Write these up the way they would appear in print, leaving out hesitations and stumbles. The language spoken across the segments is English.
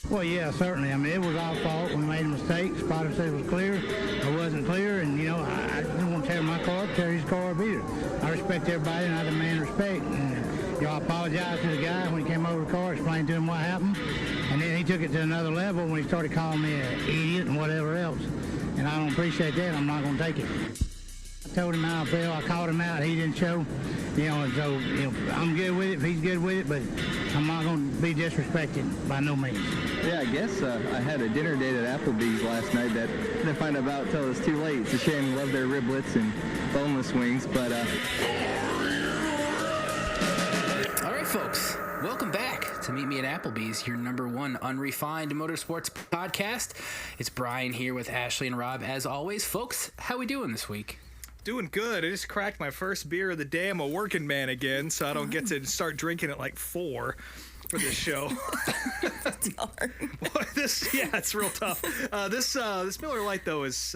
Well, yeah, certainly. I mean, it was our fault. We made a mistake. The spotter said it was clear. It wasn't clear, and, I didn't want to tear my car up, tear his car up either. I respect everybody, and I demand respect. And, I apologized to the guy when he came over the car, explained to him what happened, and then he took it to another level when he started calling me an idiot and whatever else. And I don't appreciate that. I'm not going to take it. I told him how I felt. I called him out. He didn't show. And so, I'm good with it if he's good with it, but I'm not going to be disrespected by no means. Yeah, I guess I had a dinner date at Applebee's last night that I didn't find out until it was too late. It's a shame. Love their riblets and boneless wings, but... All right, folks. Welcome back to Meet Me at Applebee's, your number one unrefined motorsports podcast. It's Brian here with Ashley and Rob. As always, folks, how we doing this week? Doing good. I just cracked my first beer of the day. I'm a working man again, so I don't get to start drinking at like 4 for this show. That's hard. It's real tough. This Miller Lite though is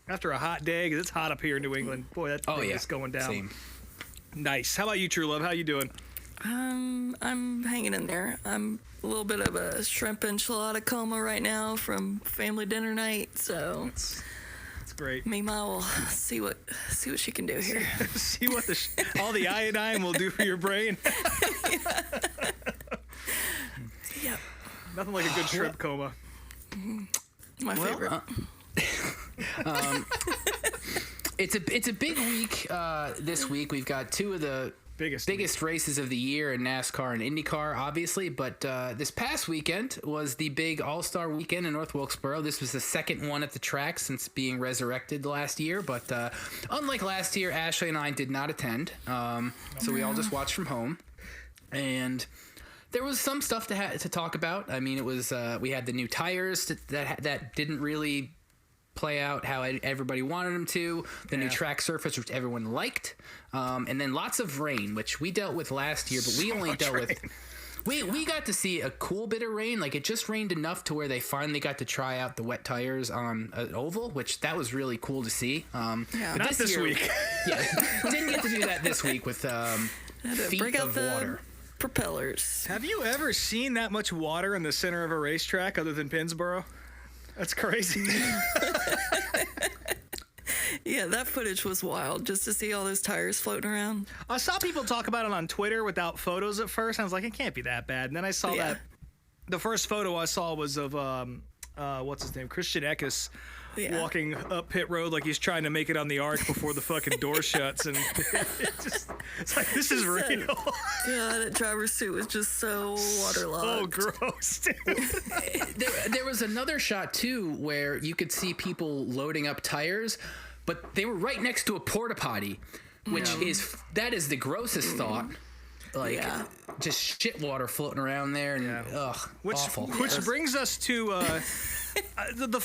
after a hot day, 'cause it's hot up here in New England. Boy, that thing is going down. Same. Nice. How about you, True Love? How you doing? I'm hanging in there. I'm a little bit of a shrimp enchilada coma right now from family dinner night, so It's great. Mima will see what she can do here. See what all the iodine will do for your brain. Yep. Nothing like a good shrimp coma. My favorite. It's a big week this week. We've got two of the biggest races of the year in NASCAR and IndyCar, obviously. But this past weekend was the big All-Star weekend in North Wilkesboro. This was the second one at the track since being resurrected last year. But unlike last year, Ashley and I did not attend. So we all just watched from home. And there was some stuff to talk about. I mean, it was we had the new tires that didn't really play out how everybody wanted them to. The new track surface, which everyone liked. And then lots of rain, which we dealt with last year, but we only dealt with... We got to see a cool bit of rain. Like, it just rained enough to where they finally got to try out the wet tires on an oval, which that was really cool to see. But not this week. Yeah, didn't get to do that this week with feet break out of the water. propellers. Have you ever seen that much water in the center of a racetrack other than Pennsboro? That's crazy. Yeah, that footage was wild, just to see all those tires floating around. I saw people talk about it on Twitter without photos at first. I was like, it can't be that bad. And then I saw that the first photo I saw was of what's his name, Christian Eckes, walking up pit road like he's trying to make it on the arch before the fucking door shuts, and it's like, this is real. Yeah, that driver's suit was just so waterlogged. Oh, gross, dude. There was another shot too where you could see people loading up tires, but they were right next to a porta potty, which is the grossest thought. Like, just shit water floating around there, and awful. Which brings us to the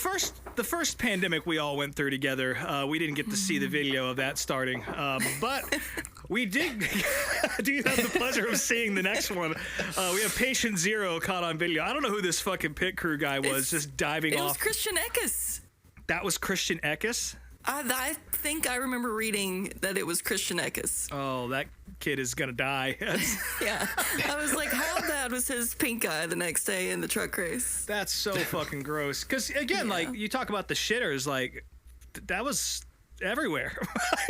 first pandemic we all went through together. We didn't get to see the video of that starting, but we did do have the pleasure of seeing the next one. We have Patient Zero caught on video. I don't know who this fucking pit crew guy was, just diving off. It was Christian Eckes. That was Christian Eckes? I think I remember reading that it was Christian Eckes. Oh, that kid is gonna die. Yeah. I was like, how bad was his pink eye the next day in the truck race? That's so fucking gross. Because, again, like, you talk about the shitters, like, that was everywhere.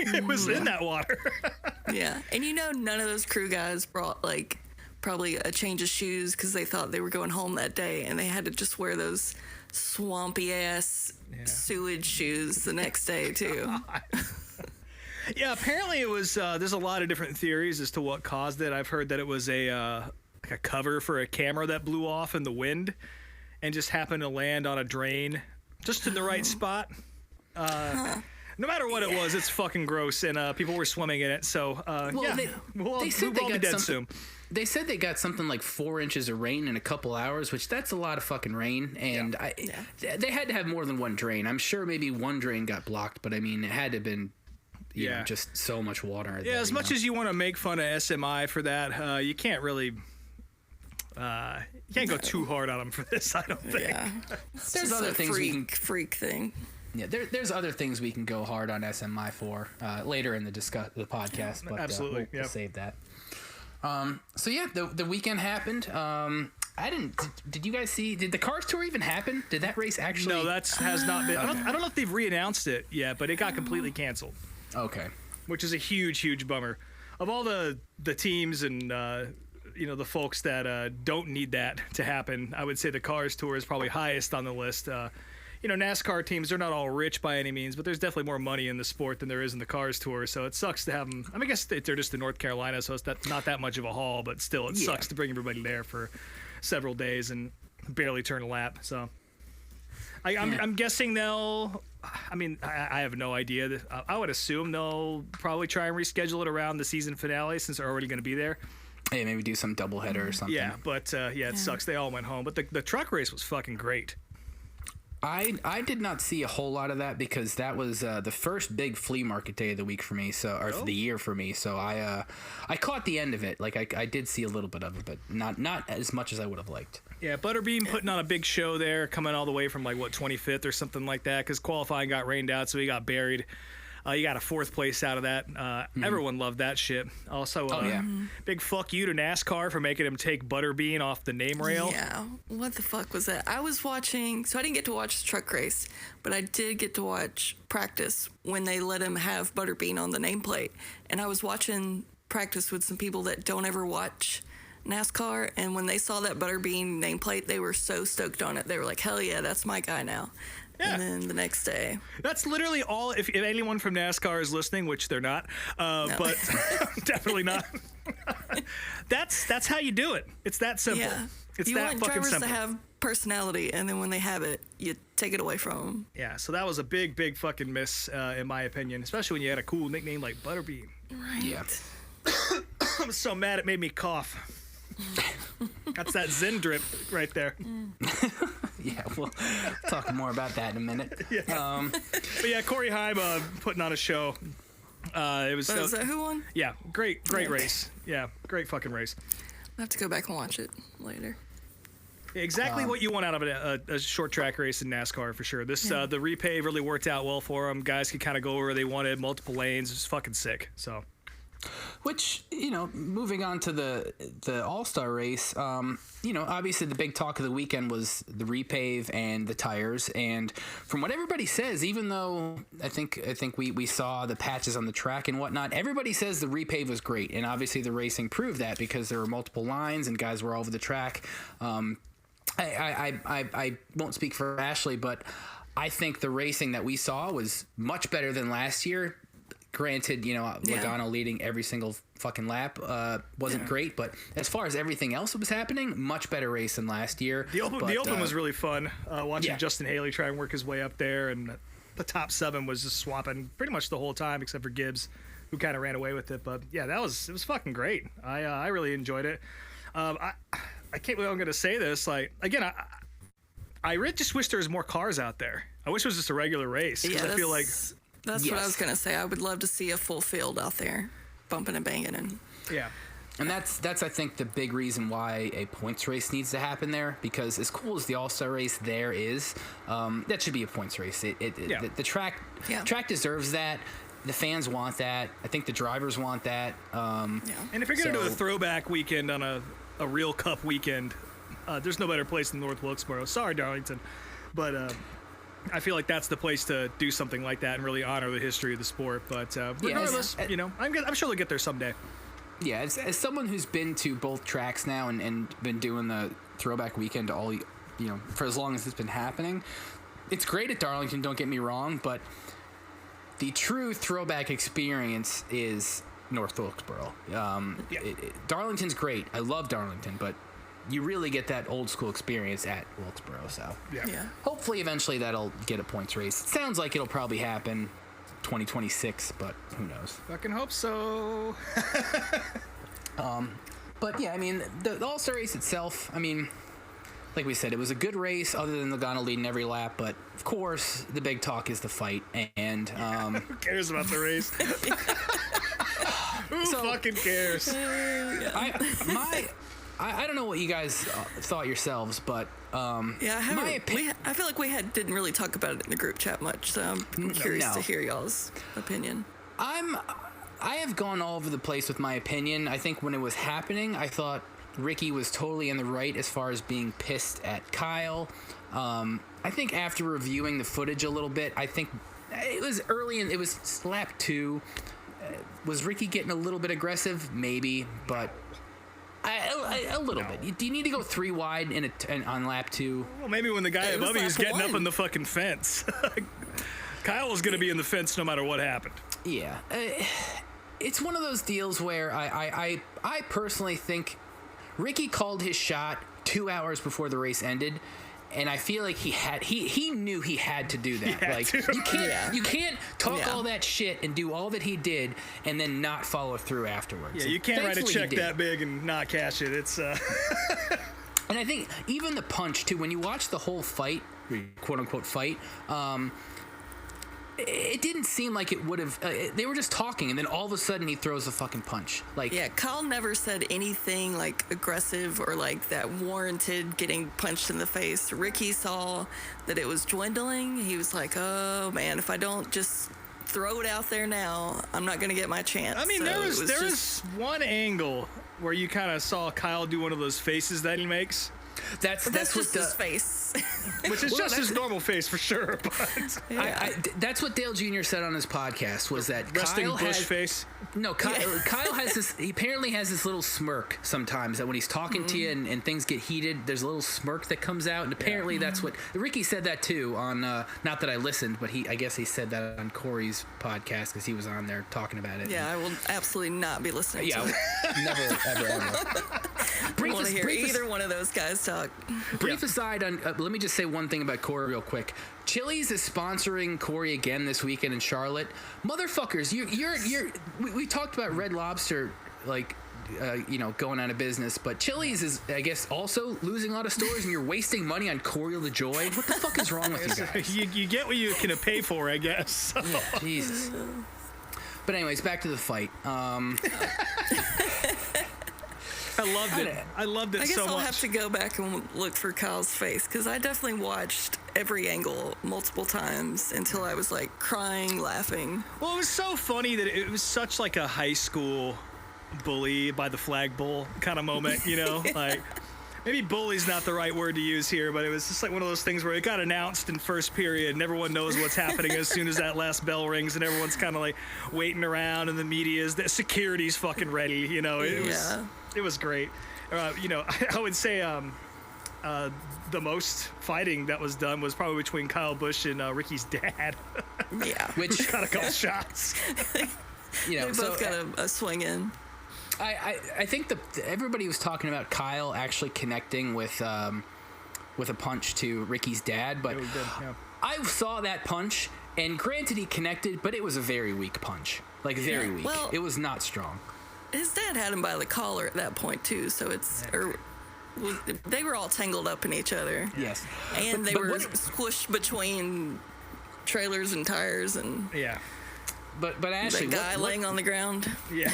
It was in that water. Yeah. And none of those crew guys brought, like, probably a change of shoes because they thought they were going home that day, and they had to just wear those swampy ass sewage shoes the next day too. Yeah, apparently it was there's a lot of different theories as to what caused it. I've heard that it was a cover for a camera that blew off in the wind and just happened to land on a drain just in the right spot. No matter what it was, it's fucking gross, and people were swimming in it. So they said we'll all be dead soon. They said they got something like 4 inches of rain in a couple hours, which that's a lot of fucking rain. And they had to have more than one drain. I'm sure maybe one drain got blocked, but I mean, it had to have been just so much water. Yeah, as much as you want to make fun of SMI for that, you can't really... you can't go too hard on them for this, I don't think. Yeah. There's other things freak thing. Yeah, there's other things we can go hard on SMI for later in the podcast, but absolutely, we'll save that. So yeah, the weekend happened. I didn't. Did you guys see? Did the Cars Tour even happen? Did that race actually? No, that has not been. I don't know if they've re-announced it yet, but it got completely canceled. Okay. Which is a huge bummer. Of all the teams and the folks that don't need that to happen, I would say the Cars Tour is probably highest on the list. NASCAR teams, they're not all rich by any means, but there's definitely more money in the sport than there is in the Cars Tour. So it sucks to have them. I guess they're just in North Carolina, so it's not that much of a haul, but still, it sucks to bring everybody there for several days and barely turn a lap. So I'm guessing they'll. I mean, I have no idea. I would assume they'll probably try and reschedule it around the season finale since they're already going to be there. Hey, maybe do some doubleheader or something. Yeah, but it sucks. They all went home. But the truck race was fucking great. I did not see a whole lot of that because that was the first big flea market day of the week for me, for the year for me. So I caught the end of it. Like I did see a little bit of it, but not as much as I would have liked. Yeah, Butterbean putting on a big show there, coming all the way from 25th or something like that, because qualifying got rained out, so he got buried. You got a 4th place out of that. Everyone loved that shit. Also, big fuck you to NASCAR for making him take Butterbean off the name rail. Yeah, what the fuck was that? I was watching, so I didn't get to watch the truck race, but I did get to watch practice when they let him have Butterbean on the nameplate. And I was watching practice with some people that don't ever watch NASCAR, and when they saw that Butterbean nameplate, they were so stoked on it. They were like, hell yeah, that's my guy now. Yeah. And then the next day. That's literally all. If anyone from NASCAR is listening, which they're not, no. But definitely not. That's how you do it. It's that simple. Yeah. It's you that want fucking drivers simple. to have personality, and then when they have it, you take it away from them. Yeah, so that was a big fucking miss, in my opinion, especially when you had a cool nickname like Butterbean. Right. Yeah. I'm so mad it made me cough. That's that Zen drip right there. Yeah, we'll talk more about that in a minute. Yeah. But yeah, Corey Heim putting on a show. It was. Is that who won? Yeah, great race. Yeah, great fucking race. I have to go back and watch it later. Exactly what you want out of a short track race in NASCAR for sure. This the repave really worked out well for them. Guys could kind of go where they wanted, multiple lanes. It was fucking sick. So. Which, moving on to the All-Star race, obviously the big talk of the weekend was the repave and the tires. And from what everybody says, even though I think we saw the patches on the track and whatnot, everybody says the repave was great. And obviously the racing proved that because there were multiple lines and guys were all over the track. I won't speak for Ashley, but I think the racing that we saw was much better than last year. Granted, Logano leading every single fucking lap wasn't great, but as far as everything else that was happening, much better race than last year. The Open was really fun. Watching Justin Haley try and work his way up there, and the top 7 was just swapping pretty much the whole time, except for Gibbs, who kind of ran away with it. But yeah, it was fucking great. I really enjoyed it. I can't believe I'm going to say this. Like again, I really just wish there was more cars out there. I wish it was just a regular race because I feel like. That's what I was going to say. I would love to see a full field out there bumping and banging. And that's I think the big reason why a points race needs to happen there, because as cool as the All-Star race there is, that should be a points race. The track deserves that. The fans want that. I think the drivers want that. And if you're going to do a throwback weekend on a real Cup weekend, there's no better place than North Wilkesboro. Sorry, Darlington. But I feel like that's the place to do something like that and really honor the history of the sport. But regardless, I'm sure they'll get there someday. Yeah, as someone who's been to both tracks now and been doing the throwback weekend all, for as long as it's been happening, it's great at Darlington, don't get me wrong, but the true throwback experience is North Wilkesboro. Darlington's great. I love Darlington, but you really get that old school experience at Wilkesboro. So hopefully eventually that'll get a points race. It sounds like it'll probably happen 2026, but who knows? Fucking hope so. But yeah, I mean, the All-Star race itself, I mean, like we said, it was a good race other than Logano leading every lap, but of course the big talk is the fight. And who cares about the race? Who fucking cares? I don't know what you guys thought yourselves, but I feel like we didn't really talk about it in the group chat much, so I'm curious to hear y'all's opinion. I have gone all over the place with my opinion. I think when it was happening, I thought Ricky was totally in the right as far as being pissed at Kyle. I think after reviewing the footage a little bit, I think it was early and it was lap 2. Was Ricky getting a little bit aggressive? Maybe, but a little bit. Do you need to go 3 wide on lap 2? Well, maybe when the guy above you is getting up in the fucking fence. Kyle was going to be in the fence no matter what happened. Yeah. It's one of those deals where I personally think Ricky called his shot 2 hours before the race ended. And I feel like he knew he had to do that. You can't talk all that shit and do all that he did and then not follow through afterwards. Yeah, you can't write a check that big and not cash it. It's And I think even the punch too, when you watch the whole fight, quote unquote fight, it didn't seem like it would have. They were just talking, and then all of a sudden he throws a fucking punch. Kyle never said anything like aggressive or like that warranted getting punched in the face. Ricky saw that it was dwindling. He was like, "Oh man, if I don't just throw it out there now, I'm not gonna get my chance." I mean, there was one angle where you kind of saw Kyle do one of those faces that he makes. That's just his face. Which is just his normal face for sure. But that's what Dale Jr. said on his podcast, was that resting Kyle Busch face. No, Kyle has this. He apparently has this little smirk sometimes that when he's talking to you and things get heated, there's a little smirk that comes out, and apparently that's what Ricky said that too on. Not that I listened, but I guess he said that on Corey's podcast because he was on there talking about it. Yeah, I will absolutely not be listening. to it. Never, ever. I want to hear either one of those guys talk. Brief aside on. Let me just say one thing about Corey real quick. Chili's is sponsoring Corey again this weekend in Charlotte. Motherfuckers, we talked about Red Lobster, going out of business, but Chili's is, I guess, also losing a lot of stores, and you're wasting money on Corey LaJoy. What the fuck is wrong with you guys? You get what you can pay for, I guess. So. Jesus. But anyways, back to the fight. I loved it. I loved it so much. I guess I'll have to go back and look for Kyle's face, because I definitely watched every angle multiple times until I was like crying, laughing. Well, it was so funny that it was such like a high school bully by the flagpole kind of moment, like maybe bully's not the right word to use here, but it was just like one of those things where it got announced in first period and everyone knows what's happening as soon as that last bell rings, and everyone's kind of like waiting around, and the media's, the security's fucking ready, It was great. I would say the most fighting that was done was probably between Kyle Busch and Ricky's dad. Yeah. Which got a couple shots. They both got a swing in. I think everybody was talking about Kyle actually connecting with a punch to Ricky's dad, but I saw that punch, and granted he connected, but it was a very weak punch. Very weak. Well, it was not strong. His dad had him by the collar at that point too, so they were all tangled up in each other. Yes. And they were squished between trailers and tires, and But actually, the guy laying on the ground. Yeah,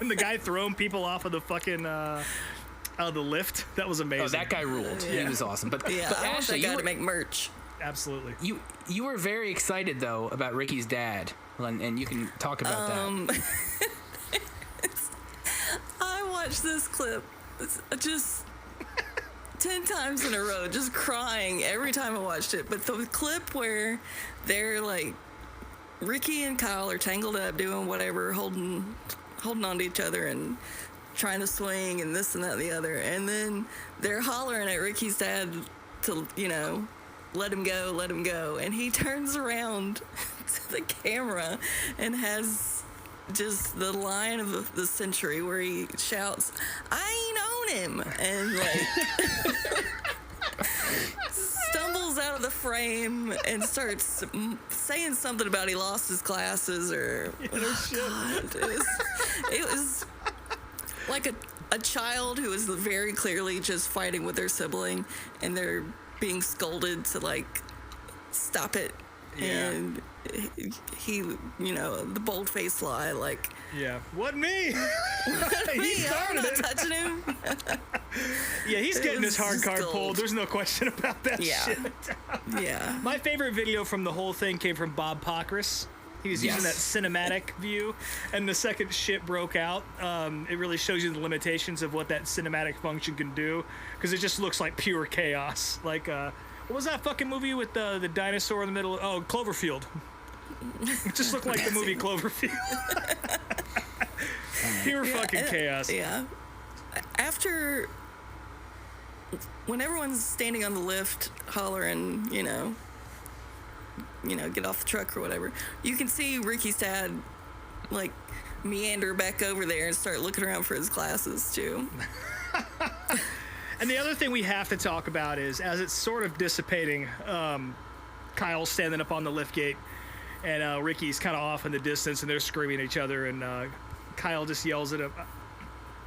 and the guy throwing people off of the fucking out of the lift. That was amazing. Oh, that guy ruled. Yeah. He was awesome. But I want Ashley, that guy to make merch. Absolutely. You were very excited though about Ricky's dad, and you can talk about that. I watched this clip just 10 times in a row, just crying every time I watched it. But the clip where they're like, Ricky and Kyle are tangled up doing whatever, holding on to each other and trying to swing and this and that and the other. And then they're hollering at Ricky's dad to, let him go. And he turns around to the camera and has just the line of the century where he shouts, "I ain't own him," and stumbles out of the frame and starts saying something about he lost his glasses or God, it was like a child who is very clearly just fighting with their sibling, and they're being scolded to stop it. And he, the bold-faced lie, wasn't me. He started I'm not touching him. Yeah, he's getting his hard card pulled. There's no question about that shit. Yeah. My favorite video from the whole thing came from Bob Pockris. He was using that cinematic view, and the second shit broke out, it really shows you the limitations of what that cinematic function can do, because it just looks like pure chaos. Like, what was that fucking movie with the dinosaur in the middle? Oh, Cloverfield. It just looked like the movie Cloverfield. Pure fucking chaos. Yeah. After, when everyone's standing on the lift hollering, you know, get off the truck or whatever, you can see Ricky's dad, like, meander back over there and start looking around for his glasses, too. And the other thing we have to talk about is, as it's sort of dissipating, Kyle's standing up on the lift gate, and Ricky's kind of off in the distance, and they're screaming at each other, and Kyle just yells at him,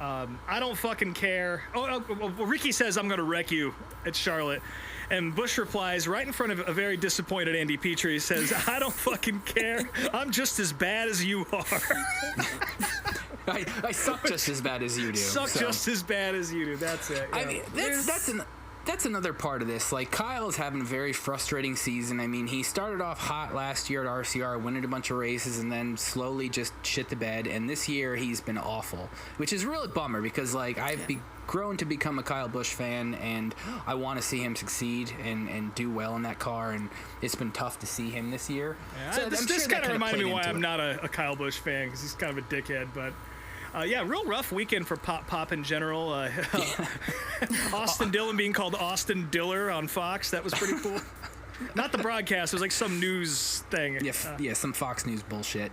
I don't fucking care. Well, Ricky says, I'm going to wreck you at Charlotte. And Busch replies right in front of a very disappointed Andy Petrie, says, I don't fucking care. I'm just as bad as you are. I suck just as bad as you do. Just as bad as you do. That's it. Yeah. I mean, that's another part of this. Like, Kyle's having a very frustrating season. I mean, he started off hot last year at RCR, winning a bunch of races, and then slowly just shit the bed. And this year, he's been awful, which is really a bummer because, like, I've grown to become a Kyle Busch fan, and I want to see him succeed and do well in that car. And it's been tough to see him this year. Yeah, so this kind of reminded me why I'm not a Kyle Busch fan, because he's kind of a dickhead, but... real rough weekend for Pop in general. Austin Dillon being called Austin Diller on Fox. That was pretty cool. Not the broadcast. It was like some news thing. Yeah, some Fox News bullshit.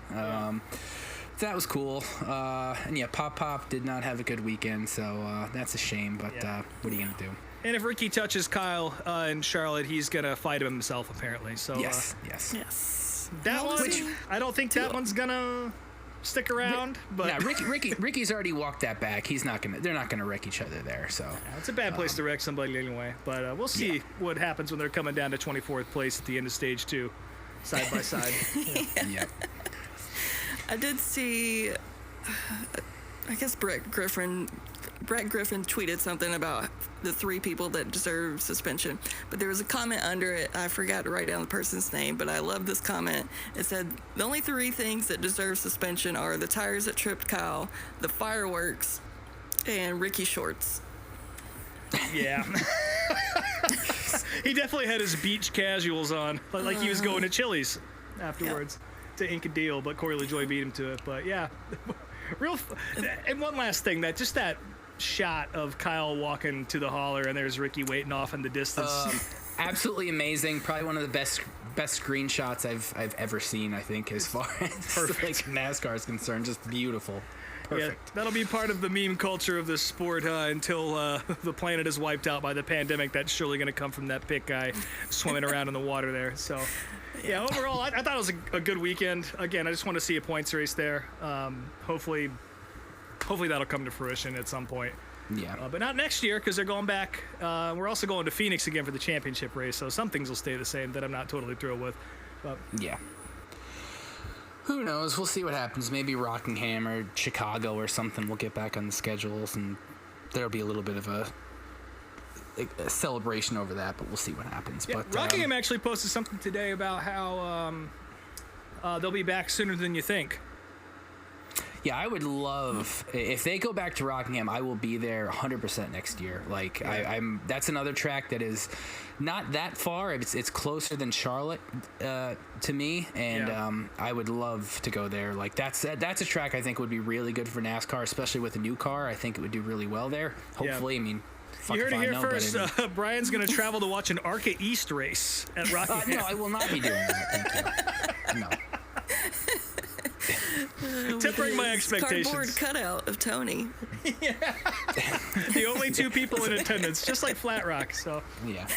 That was cool. And yeah, Pop did not have a good weekend, so that's a shame. But what are you going to do? And if Ricky touches Kyle in Charlotte, he's going to fight him himself, apparently. So Yes. That one, I don't think that one's going to... stick around, but Ricky's already walked that back. They're not gonna wreck each other there. So it's a bad place to wreck somebody anyway. But we'll see what happens when they're coming down to 24th place at the end of stage 2, side by side. Yeah. I did see. I guess Brett Griffin tweeted something about the 3 people that deserve suspension, but there was a comment under it. I forgot to write down the person's name, but I love this comment. It said, the only 3 things that deserve suspension are the tires that tripped Kyle, the fireworks, and Ricky shorts. Yeah. He definitely had his beach casuals on, like he was going to Chili's afterwards to ink a deal, but Corey LaJoie beat him to it. But yeah, and one last thing, that shot of Kyle walking to the hauler and there's Ricky waiting off in the distance. Absolutely amazing. Probably one of the best screenshots I've ever seen, I think, as far as like NASCAR is concerned. Just beautiful. Perfect. Yeah, that'll be part of the meme culture of the sport until the planet is wiped out by the pandemic. That's surely going to come from that pit guy swimming around in the water there. So, yeah, overall, I thought it was a good weekend. Again, I just want to see a points race there. Hopefully that'll come to fruition at some point. Yeah. But not next year, because they're going back. We're also going to Phoenix again for the championship race, so some things will stay the same that I'm not totally thrilled with. But yeah. Who knows? We'll see what happens. Maybe Rockingham or Chicago or something will get back on the schedules, and there'll be a little bit of a celebration over that, but we'll see what happens. Yeah, but Rockingham actually posted something today about how they'll be back sooner than you think. Yeah, I would love if they go back to Rockingham. I will be there 100% next year. Like I'm that's another track that is not that far. It's closer than Charlotte to me, and I would love to go there. Like that's a track I think would be really good for NASCAR, especially with a new car. I think it would do really well there. Hopefully, I mean. You heard it here first. Brian's going to travel to watch an ARCA East race at Rockingham. No, I will not be doing that. Thank you. No. Tempering my expectations. Cardboard cutout of Tony. Yeah. The only 2 people in attendance, just like Flat Rock. So yeah.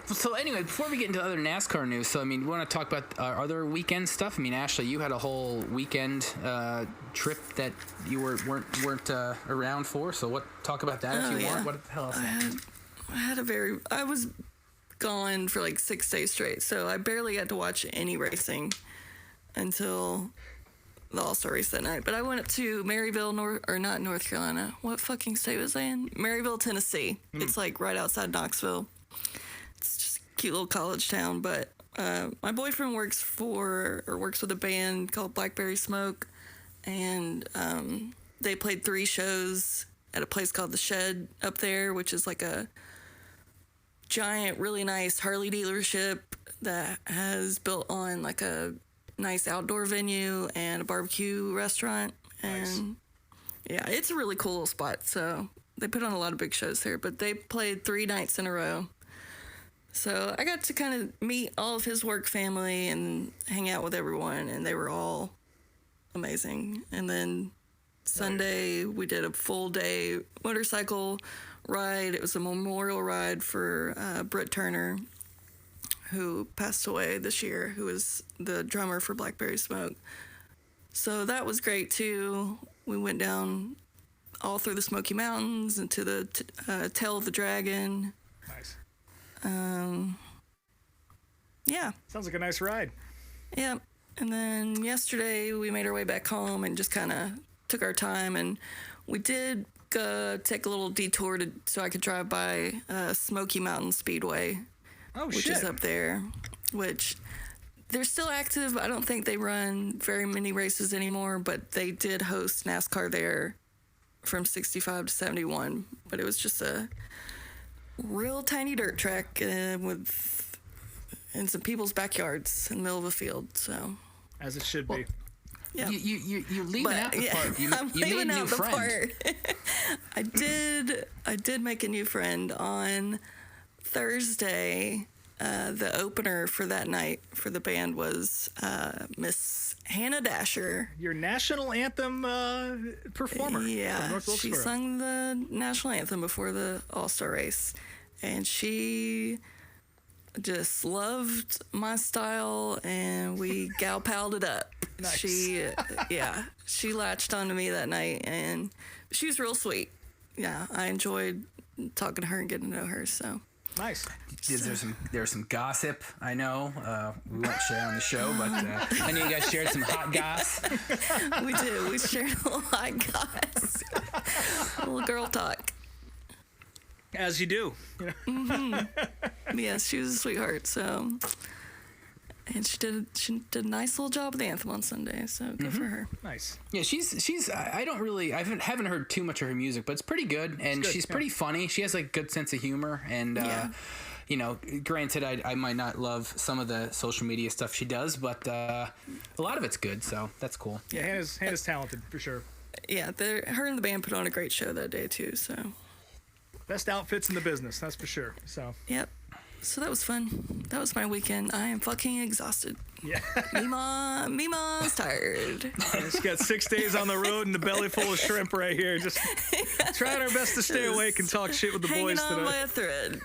So anyway, before we get into other NASCAR news, so I mean, we want to talk about other weekend stuff. I mean, Ashley, you had a whole weekend trip that you weren't around for. So talk about that if you want. What the hell else happened? I was gone for like 6 days straight, so I barely got to watch any racing until the All-Star race that night. But I went up to Maryville, not North Carolina. What fucking state was I in? Maryville, Tennessee. It's like right outside Knoxville. It's just a cute little college town, but my boyfriend works with a band called Blackberry Smoke, and they played 3 shows at a place called The Shed up there, which is like a giant, really nice Harley dealership that has built on like a nice outdoor venue and a barbecue restaurant. And yeah, it's a really cool spot. So they put on a lot of big shows there, but they played 3 nights in a row. So I got to kind of meet all of his work family and hang out with everyone, and they were all amazing. And then Sunday, we did a full day motorcycle ride. It was a memorial ride for Britt Turner, who passed away this year, who was the drummer for Blackberry Smoke. So that was great too. We went down all through the Smoky Mountains and to the Tail of the Dragon. Nice. Yeah. Sounds like a nice ride. Yeah. And then yesterday we made our way back home and just kind of took our time, and we did take a little detour so I could drive by Smoky Mountain Speedway, which is up there, which they're still active. I don't think they run very many races anymore, but they did host NASCAR there from 65 to 71. But it was just a real tiny dirt track in some people's backyards in the middle of a field. So as it should be. Yeah. You leaving out the part. You I'm made a leaving new out the friend. part. I did make a new friend on Thursday. The opener for that night for the band was Miss Hannah Dasher. Your national anthem performer. Yeah, from North she Wilkesboro. sung the national anthem before the All-Star race, and she just loved my style, and we gal palled it up. Nice. She latched onto me that night, and she was real sweet. Yeah, I enjoyed talking to her and getting to know her. So Nice. There's some gossip, I know. We won't share on the show, but I know you guys shared some hot goss. we did. We shared a little hot goss, a little girl talk. As you do. Yes, she was a sweetheart. So, and she did a nice little job with the anthem on Sunday. So good for her. Nice. Yeah, she's. I haven't heard too much of her music, but it's pretty good, and she's pretty funny. She has like a good sense of humor, and you know, granted, I might not love some of the social media stuff she does, but a lot of it's good, so that's cool. Yeah, Hannah's talented for sure. Yeah, her and the band put on a great show that day too. So Best outfits in the business, that's for sure. So. Yep. So that was fun. That was my weekend. I am fucking exhausted. Yeah. Mima's tired. Just got 6 days on the road and a belly full of shrimp right here. Just trying our best to stay awake and talk shit with the boys Hanging on by today. a thread.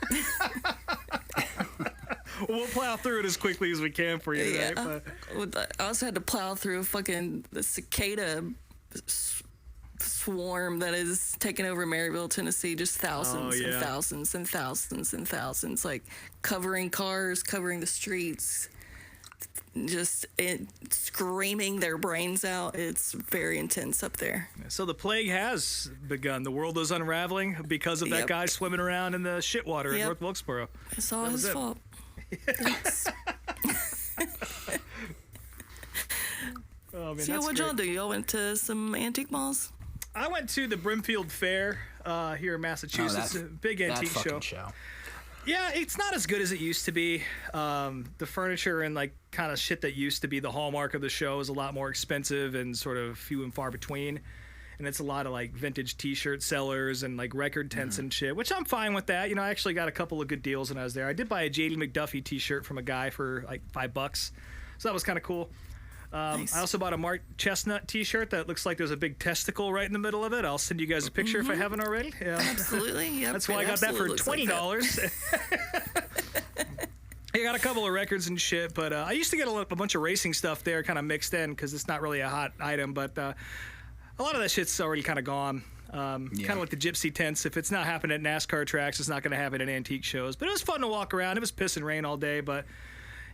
We'll plow through it as quickly as we can for you today. Yeah. But I also had to plow through fucking the cicada swarm that is taking over Maryville, Tennessee. Just thousands and thousands and thousands and thousands, like covering cars, covering the streets, just screaming their brains out. It's very intense up there. So the plague has begun. The world is unraveling because of that guy swimming around in the shit water in North Wilkesboro. It's all his fault. Oh, man, So what'd y'all do? Y'all went to some antique malls? I went to the Brimfield Fair here in Massachusetts. A big antique show. Yeah, it's not as good as it used to be. The furniture and like kind of shit that used to be the hallmark of the show is a lot more expensive and sort of few and far between. And it's a lot of like vintage t-shirt sellers and like record tents and shit, which I'm fine with that. You know, I actually got a couple of good deals when I was there. I did buy a J.D. McDuffie t-shirt from a guy for like $5. So that was kind of cool. Nice. I also bought a Mark Chestnut t-shirt that looks like there's a big testicle right in the middle of it. I'll send you guys a picture if I haven't already. Yeah. Absolutely. Yep. That's why I got that for $20. I got a couple of records and shit, but I used to get a bunch of racing stuff there kind of mixed in because it's not really a hot item, but a lot of that shit's already kind of gone. Kind of like the gypsy tents. If it's not happening at NASCAR tracks, it's not going to happen at antique shows. But it was fun to walk around. It was piss and rain all day, but,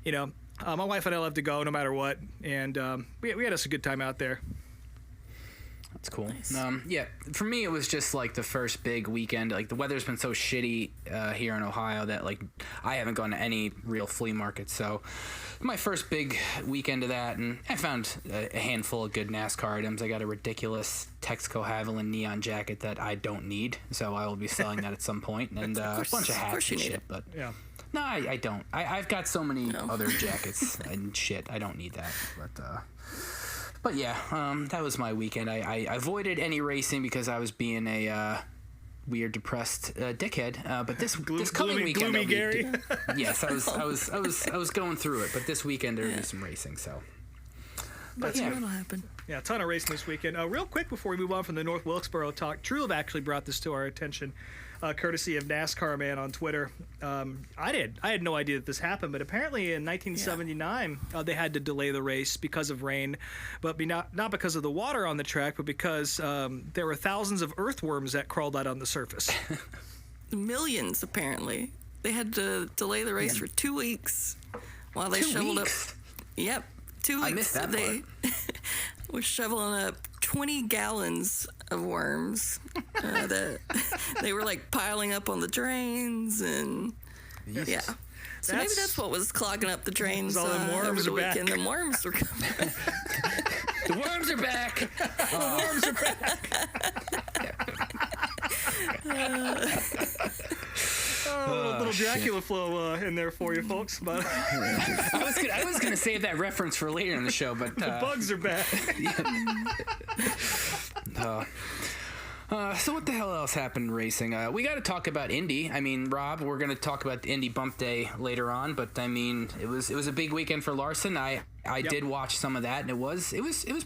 you know, my wife and I love to go no matter what, and we had us a good time out there. That's cool. Yeah, for me, it was just like the first big weekend. Like the weather's been so shitty here in Ohio that like I haven't gone to any real flea markets. So my first big weekend of that, and I found a handful of good NASCAR items. I got a ridiculous Texaco Haviland neon jacket that I don't need, so I will be selling that at some point, and a bunch of hats and shit. But Yeah. no, I don't. I've got so many other jackets and shit. I don't need that. But yeah, that was my weekend. I avoided any racing because I was being a weird, depressed dickhead. But this coming weekend, gloomy Gary. Yes, I was going through it. But this weekend there will be some racing. So, but yeah, What'll happen? Yeah, a ton of racing this weekend. Real quick before we move on from the North Wilkesboro talk, True actually brought this to our attention, courtesy of NASCAR Man on Twitter. I had no idea that this happened, but apparently in 1979 they had to delay the race because of rain, but not because of the water on the track, but because there were thousands of earthworms that crawled out on the surface. Millions, apparently. They had to delay the race for 2 weeks while they shoveled up. Yep, 2 weeks. I missed that they were shoveling up 20 gallons of worms that they were like piling up on the drains, and yeah. So maybe that's what was clogging up the drains all them worms over the are back. weekend. The worms were coming. the worms are back. The worms are back. A little Dracula flow in there for you folks, but I was gonna save that reference for later in the show, but the bugs are back. So what the hell else happened in racing? We got to talk about Indy. I mean, Rob, we're going to talk about the Indy Bump Day later on, but I mean, it was a big weekend for Larson. I did watch some of that, and it was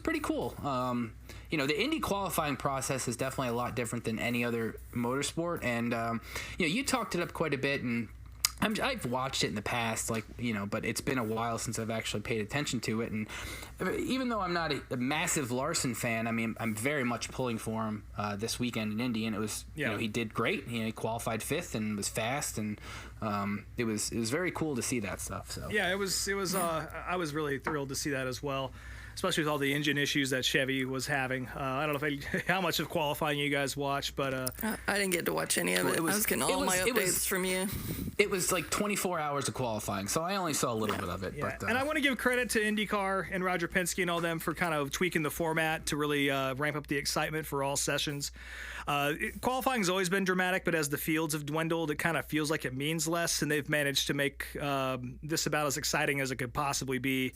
pretty cool. The Indy qualifying process is definitely a lot different than any other motorsport, and you talked it up quite a bit, and I've watched it in the past, but it's been a while since I've actually paid attention to it. And even though I'm not a massive Larson fan, I mean, I'm very much pulling for him this weekend in Indy, and it was, he did great. He qualified fifth and was fast, and it was very cool to see that stuff. So yeah, it was. I was really thrilled to see that as well, especially with all the engine issues that Chevy was having. I don't know how much of qualifying you guys watched, but I didn't get to watch any of it. I was getting all my updates from you. It was like 24 hours of qualifying, so I only saw a little bit of it. Yeah. But, and I want to give credit to IndyCar and Roger Penske and all them for kind of tweaking the format to really ramp up the excitement for all sessions. Qualifying has always been dramatic, but as the fields have dwindled, it kind of feels like it means less, and they've managed to make this about as exciting as it could possibly be.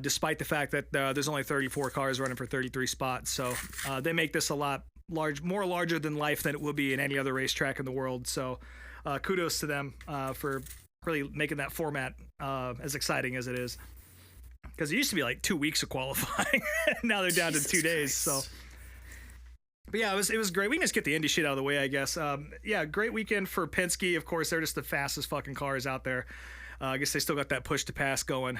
Despite the fact that there's only 34 cars running for 33 spots. So they make this a lot more larger than life than it will be in any other racetrack in the world. So kudos to them for really making that format as exciting as it is. Because it used to be like 2 weeks of qualifying. Now they're down to 2 days. So, but yeah, it was great. We can just get the Indy shit out of the way, I guess. Great weekend for Penske. Of course, they're just the fastest fucking cars out there. I guess they still got that push to pass going.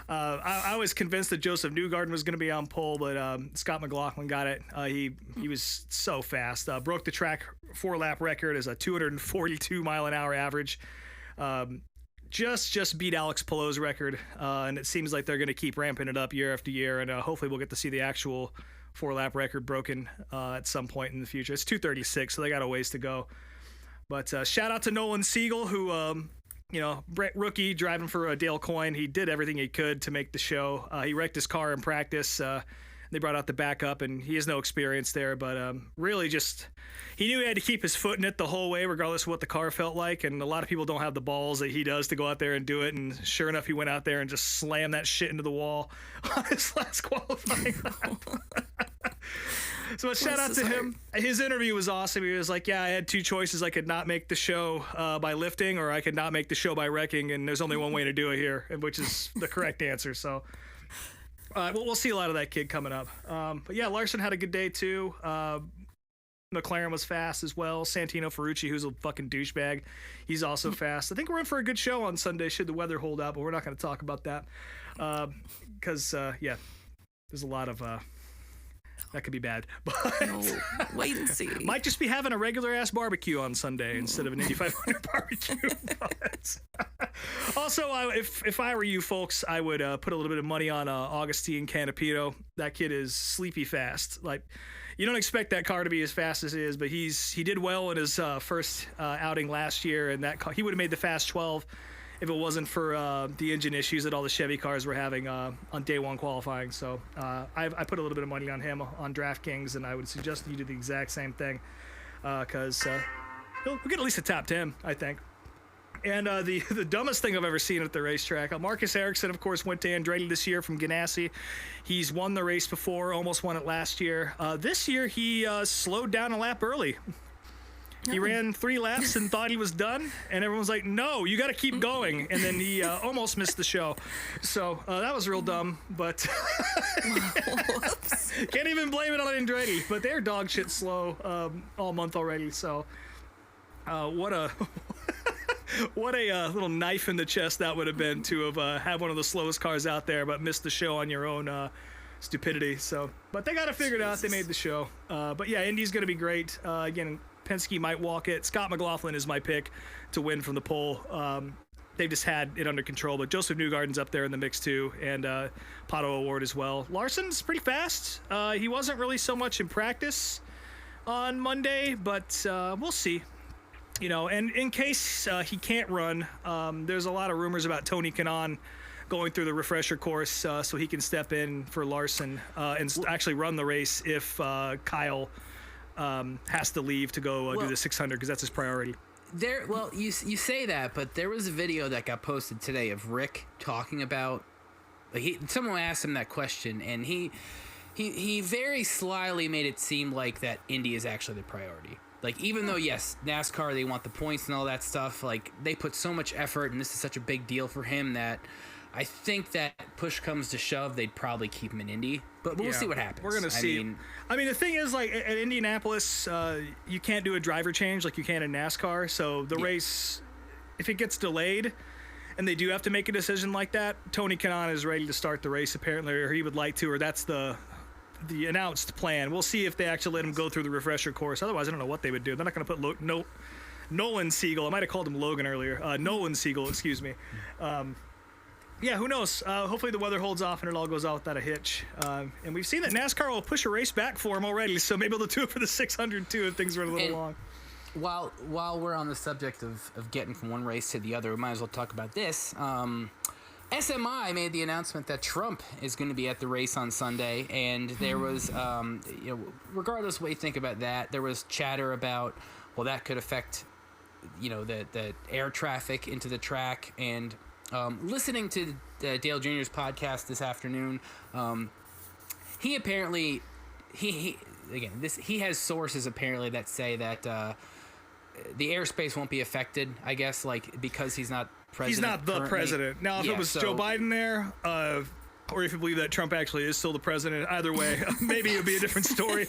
I was convinced that Joseph Newgarden was going to be on pole, but Scott McLaughlin got it. He was so fast. Broke the track 4-lap record as a 242 mile an hour average. Just beat Alex Palou's record, and it seems like they're going to keep ramping it up year after year, and hopefully we'll get to see the actual 4-lap record broken at some point in the future. It's 236, so they got a ways to go. But shout out to Nolan Siegel, who, rookie driving for Dale Coyne. He did everything he could to make the show. He wrecked his car in practice. They brought out the backup, and he has no experience there. But really just he knew he had to keep his foot in it the whole way, regardless of what the car felt like. And a lot of people don't have the balls that he does to go out there and do it. And sure enough, he went out there and just slammed that shit into the wall on his last qualifying round. So shout out to him. His interview was awesome. He was like, I had two choices. I could not make the show by lifting, or I could not make the show by wrecking, and there's only one way to do it here, which is the correct answer. So we'll see a lot of that kid coming up. But yeah, Larson had a good day too. McLaren was fast as well. Santino Ferrucci, who's a fucking douchebag, he's also fast. I think we're in for a good show on Sunday should the weather hold out, but we're not going to talk about that because there's a lot of that could be bad. But wait and see. might just be having a regular ass barbecue on Sunday instead of an Indy 500 barbecue. But also, if I were you folks, I would put a little bit of money on Augustine Canapino. That kid is sleepy fast. Like, you don't expect that car to be as fast as it is, but he did well in his first outing last year, and that car, he would have made the Fast 12 if it wasn't for the engine issues that all the Chevy cars were having on day one qualifying. So I put a little bit of money on him on DraftKings, and I would suggest you do the exact same thing because he'll get at least a top 10, I think. And the dumbest thing I've ever seen at the racetrack, Marcus Ericsson, of course, went to Andretti this year from Ganassi. He's won the race before, almost won it last year. This year, he slowed down a lap early. He ran 3 laps and thought he was done, and everyone was like, no, you got to keep going. And then he almost missed the show. So that was real dumb, but can't even blame it on Andretti. But they're dog shit slow all month already. So what a little knife in the chest that would have been to have had one of the slowest cars out there, but missed the show on your own stupidity. So, but they got it figured out. They made the show. But yeah, Indy's going to be great. Again, Penske might walk it. Scott McLaughlin is my pick to win from the pole. They've just had it under control, but Joseph Newgarden's up there in the mix too, and Pato O'Ward as well. Larson's pretty fast. He wasn't really so much in practice on Monday, but we'll see. You know, and in case he can't run, there's a lot of rumors about Tony Kanaan going through the refresher course so he can step in for Larson and actually run the race if Kyle has to leave to go do the 600 because that's his priority. Well, you say that, but there was a video that got posted today of Rick talking about. Someone asked him that question, and he very slyly made it seem like that Indy is actually the priority. Like, even though, yes, NASCAR, they want the points and all that stuff, like, they put so much effort, and this is such a big deal for him that I think that push comes to shove, they'd probably keep him in Indy. But we'll see what happens. We're going to see. I mean, the thing is, like, at Indianapolis, you can't do a driver change like you can in NASCAR. So the race, if it gets delayed and they do have to make a decision like that, Tony Kanaan is ready to start the race, apparently, or he would like to, or that's the announced plan. We'll see if they actually let him go through the refresher course. Otherwise, I don't know what they would do. They're not going to put Nolan Siegel. I might have called him Logan earlier. Nolan Siegel, excuse me. Yeah, who knows? Hopefully the weather holds off and it all goes out without a hitch. And we've seen that NASCAR will push a race back for him already, so maybe they'll do it for the 600 too if things run a little long. While we're on the subject of getting from one race to the other, we might as well talk about this. SMI made the announcement that Trump is going to be at the race on Sunday, and there was, regardless of what you think about that, there was chatter about, well, that could affect, the air traffic into the track. And listening to Dale Jr.'s podcast this afternoon, he apparently, he has sources apparently that say that the airspace won't be affected, I guess, like, because he's not president. He's not the president. Now, if it was Joe Biden there, or if you believe that Trump actually is still the president, either way, maybe it would be a different story.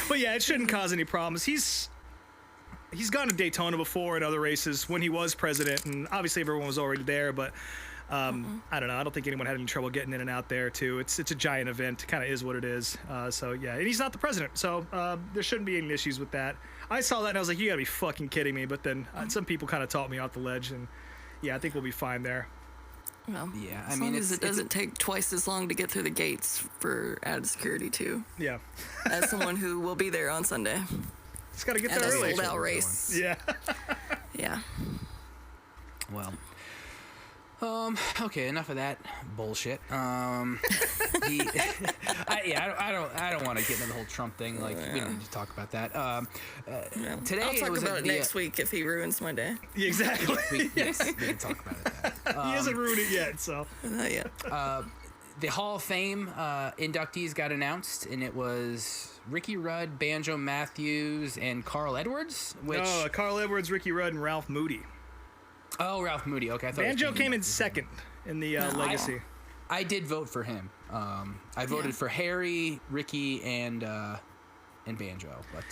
but yeah, it shouldn't cause any problems. He's gone to Daytona before and other races when he was president, and obviously everyone was already there, but I don't know. I don't think anyone had any trouble getting in and out there, too. It's a giant event. It kind of is what it is. So, yeah, and he's not the president, so there shouldn't be any issues with that. I saw that, and I was like, you got to be fucking kidding me. But then some people kind of taught me off the ledge, and, yeah, I think we'll be fine there. Well, yeah, as long as it doesn't take twice as long to get through the gates for added security, too. Yeah. As someone who will be there on Sunday. Just got to get there early. Sold out race. Yeah. Yeah. Well. Okay, enough of that bullshit. I don't want to get into the whole Trump thing. Like, we don't need to talk about that. Today I'll talk about it next week if he ruins my day. Yeah, exactly. Yes, we can talk about it. He hasn't ruined it yet, so. Not yet. The Hall of Fame inductees got announced, and it was Ricky Rudd, Banjo Matthews, and Carl Edwards. Carl Edwards, Ricky Rudd, and Ralph Moody. Oh, Ralph Moody. Okay, I thought Banjo came in second in the Legacy. I did vote for him. I voted for Harry, Ricky, and Banjo. But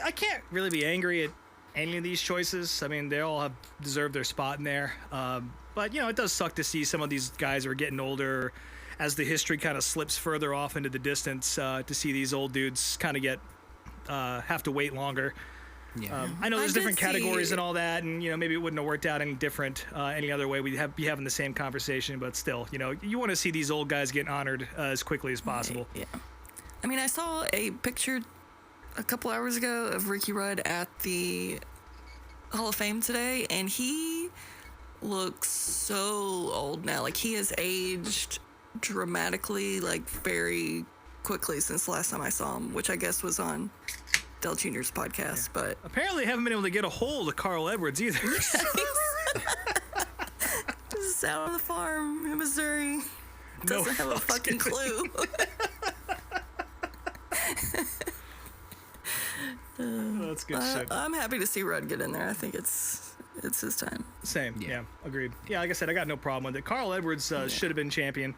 I can't really be angry at any of these choices. I mean, they all have deserved their spot in there. But it does suck to see some of these guys who are getting older as the history kind of slips further off into the distance, to see these old dudes kind of get have to wait longer. Yeah. I know there's did different categories see- and all that, and maybe it wouldn't have worked out any different any other way. We'd be having the same conversation, but still, you want to see these old guys get honored as quickly as possible. Yeah. I mean, I saw a picture a couple hours ago of Ricky Rudd at the Hall of Fame today, and he looks so old now. Like, he has aged dramatically, like, very quickly since the last time I saw him, which I guess was on Dell Jr.'s podcast. But Apparently, haven't been able to get a hold of Carl Edwards either. just out on the farm in Missouri. No Doesn't have a fucks fucking given. clue. Oh, that's good shit. I'm happy to see Rudd get in there. I think it's his time. Same. Yeah. Agreed. Yeah, like I said, I got no problem with it. Carl Edwards should have been champion.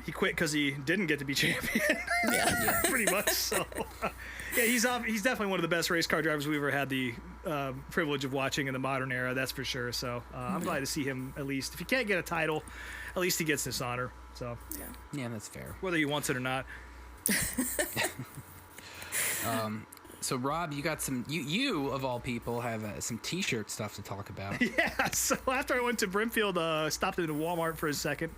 He quit because he didn't get to be champion. Yeah. Pretty much. So, yeah, he's definitely one of the best race car drivers we've ever had the privilege of watching in the modern era. That's for sure. So I'm glad to see him at least. If he can't get a title, at least he gets this honor. So Yeah, that's fair. whether he wants it or not. So Rob, you got some. You of all people have some T-shirt stuff to talk about. Yeah. So after I went to Brimfield, stopped into Walmart for a second.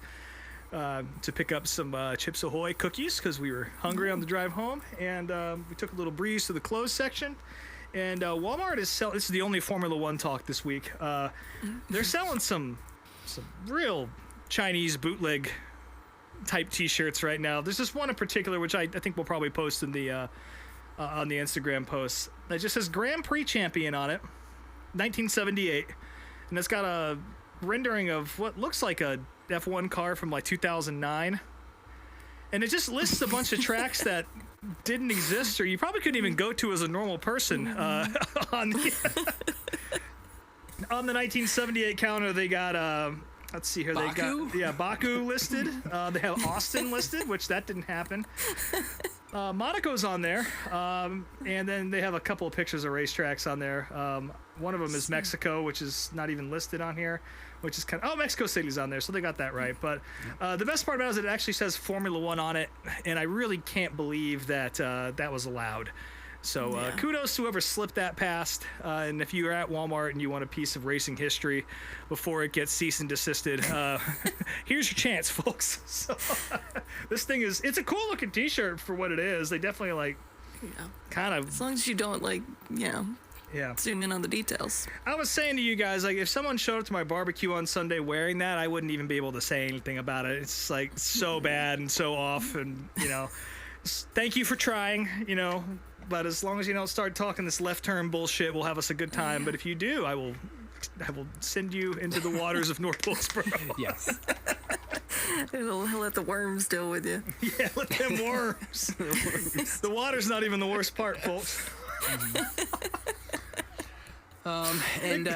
To pick up some Chips Ahoy cookies because we were hungry on the drive home, and we took a little breeze to the clothes section. And Walmart is selling. This is the only Formula One talk this week. They're selling some real Chinese bootleg type T-shirts right now. There's this one in particular which I think we'll probably post in the on the Instagram posts. It just says Grand Prix Champion on it, 1978, and it's got a rendering of what looks like a F1 car from like 2009, and it just lists a bunch of tracks that didn't exist or you probably couldn't even go to as a normal person. On the 1978 counter, they got let's see here, Baku? they got Baku listed. They have Austin listed, which that didn't happen. Monaco's on there, and then they have a couple of pictures of racetracks on there. One of them is Mexico, which is not even listed on here, which is kind of, Mexico City's on there, so they got that right. But the best part about it is it actually says Formula One on it, and I really can't believe that that was allowed. So kudos to whoever slipped that past. And if you're at Walmart and you want a piece of racing history before it gets cease and desisted, here's your chance, folks. So this thing it's a cool looking T-shirt for what it is. They definitely kind of, As long as you don't zoom in on the details. I was saying to you guys, like, if someone showed up to my barbecue on Sunday wearing that, I wouldn't even be able to say anything about it. It's like so bad and so off, and thank you for trying, but as long as you don't start talking this left turn bullshit, we'll have us a good time. But if you do, I will send you into the waters of North Wilkesboro. Yes. He'll let the worms deal with you. Yeah, let them worms. The water's not even the worst part, folks. And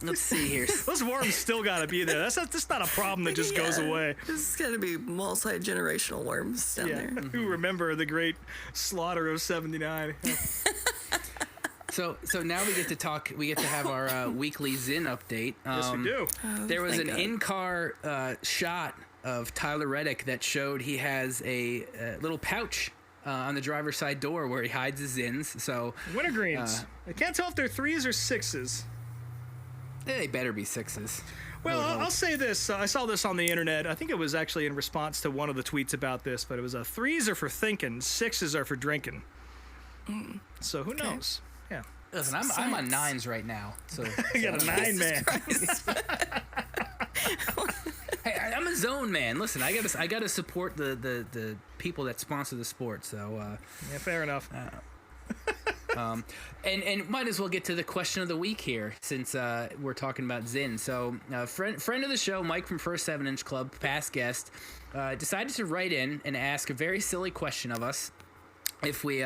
let's see here. Those worms still gotta be there. That's not a problem that just goes away. This is gonna be multi-generational worms down there. Who remember the great slaughter of '79? So now we get to talk. We get to have our weekly Zin update. Yes, we do. There was thank an God. in-car shot of Tyler Reddick that showed he has a little pouch on the driver's side door where he hides his Zins. So Wintergreens. I can't tell if they're 3s or 6s. they better be 6s. Well, I'll say this. I saw this on the internet. I think it was actually in response to one of the tweets about this, but it was 3s are for thinking, 6s are for drinking. So who knows? Yeah. Listen, I'm on 9s right now. So You got a 9 man. hey, I'm a zone man. Listen, I gotta support the people that sponsor the sport. So Yeah, fair enough. and might as well get to the question of the week here, since we're talking about Zin. So friend of the show, Mike from First 7-Inch Club, past guest, decided to write in and ask a very silly question of us. If we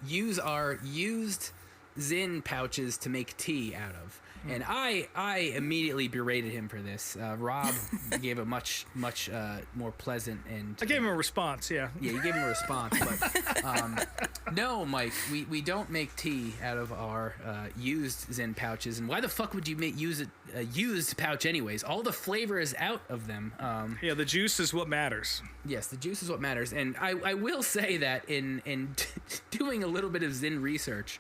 use our used Zin pouches to make tea out of. And I immediately berated him for this. Rob gave a much more pleasant and... I gave him a response, yeah. Yeah, you gave him a response, but no, Mike, we don't make tea out of our used Zen pouches. And why the fuck would you use a used pouch anyways? All the flavor is out of them. Yeah, the juice is what matters. Yes, the juice is what matters. And I will say that in doing a little bit of Zen research,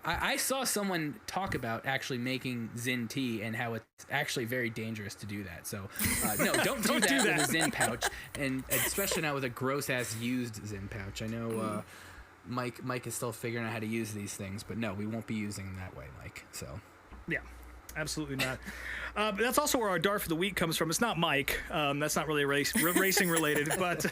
I saw someone talk about actually making Zen tea and how it's actually very dangerous to do that. So, no, don't do that with a Zen pouch, and especially not with a gross-ass used Zen pouch. I know Mike is still figuring out how to use these things, but no, we won't be using them that way, Mike. So, yeah. Absolutely not. But that's also where our dart for the week comes from. It's not Mike. That's not really racing related. But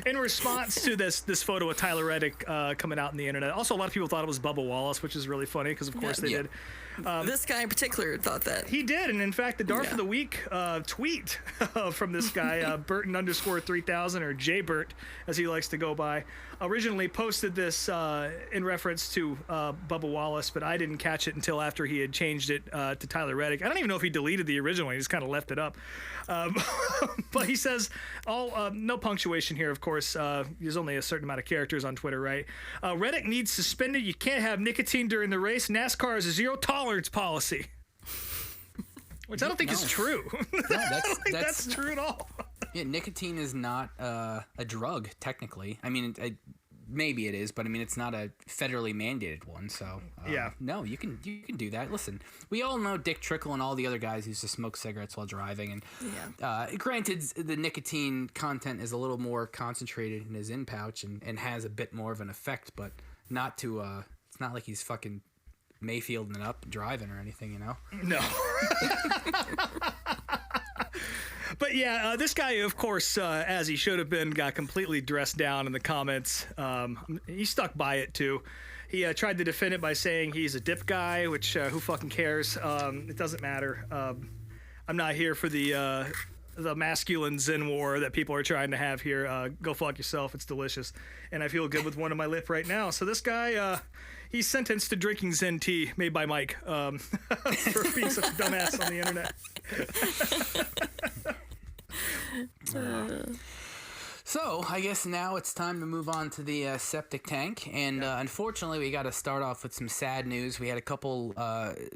in response to this photo of Tyler Reddick coming out on the internet, also a lot of people thought it was Bubba Wallace, which is really funny because, of course, they did. This guy in particular thought that. He did. And in fact, the dart for the week tweet from this guy, Burton _3000, or Jay Burt, as he likes to go by, originally posted this in reference to Bubba Wallace, but I didn't catch it until after he had changed it to Tyler Reddick. I don't even know if he deleted the original. He just kind of left it up. But he says, no punctuation here, of course. There's only a certain amount of characters on Twitter, right? Reddick needs suspended. You can't have nicotine during the race. NASCAR has a zero tolerance policy. Which I don't think is true. No, I don't think that's true at all. Yeah, nicotine is not a drug, technically. I mean, maybe it is, but I mean, it's not a federally mandated one. So yeah, no, you can do that. Listen, we all know Dick Trickle and all the other guys who used to smoke cigarettes while driving. And granted, the nicotine content is a little more concentrated in his in pouch and has a bit more of an effect, but not to. It's not like he's fucking Mayfielding it up driving or anything, you know? No. But yeah, this guy, of course, as he should have been, got completely dressed down in the comments. He stuck by it, too. He tried to defend it by saying he's a dip guy, which who fucking cares? It doesn't matter. I'm not here for the masculine Zen war that people are trying to have here. Go fuck yourself. It's delicious. And I feel good with one on my lip right now. So this guy, he's sentenced to drinking Zen tea made by Mike for being such a dumbass on the internet. So, I guess now it's time to move on to the septic tank. And unfortunately, we got to start off with some sad news. We had a couple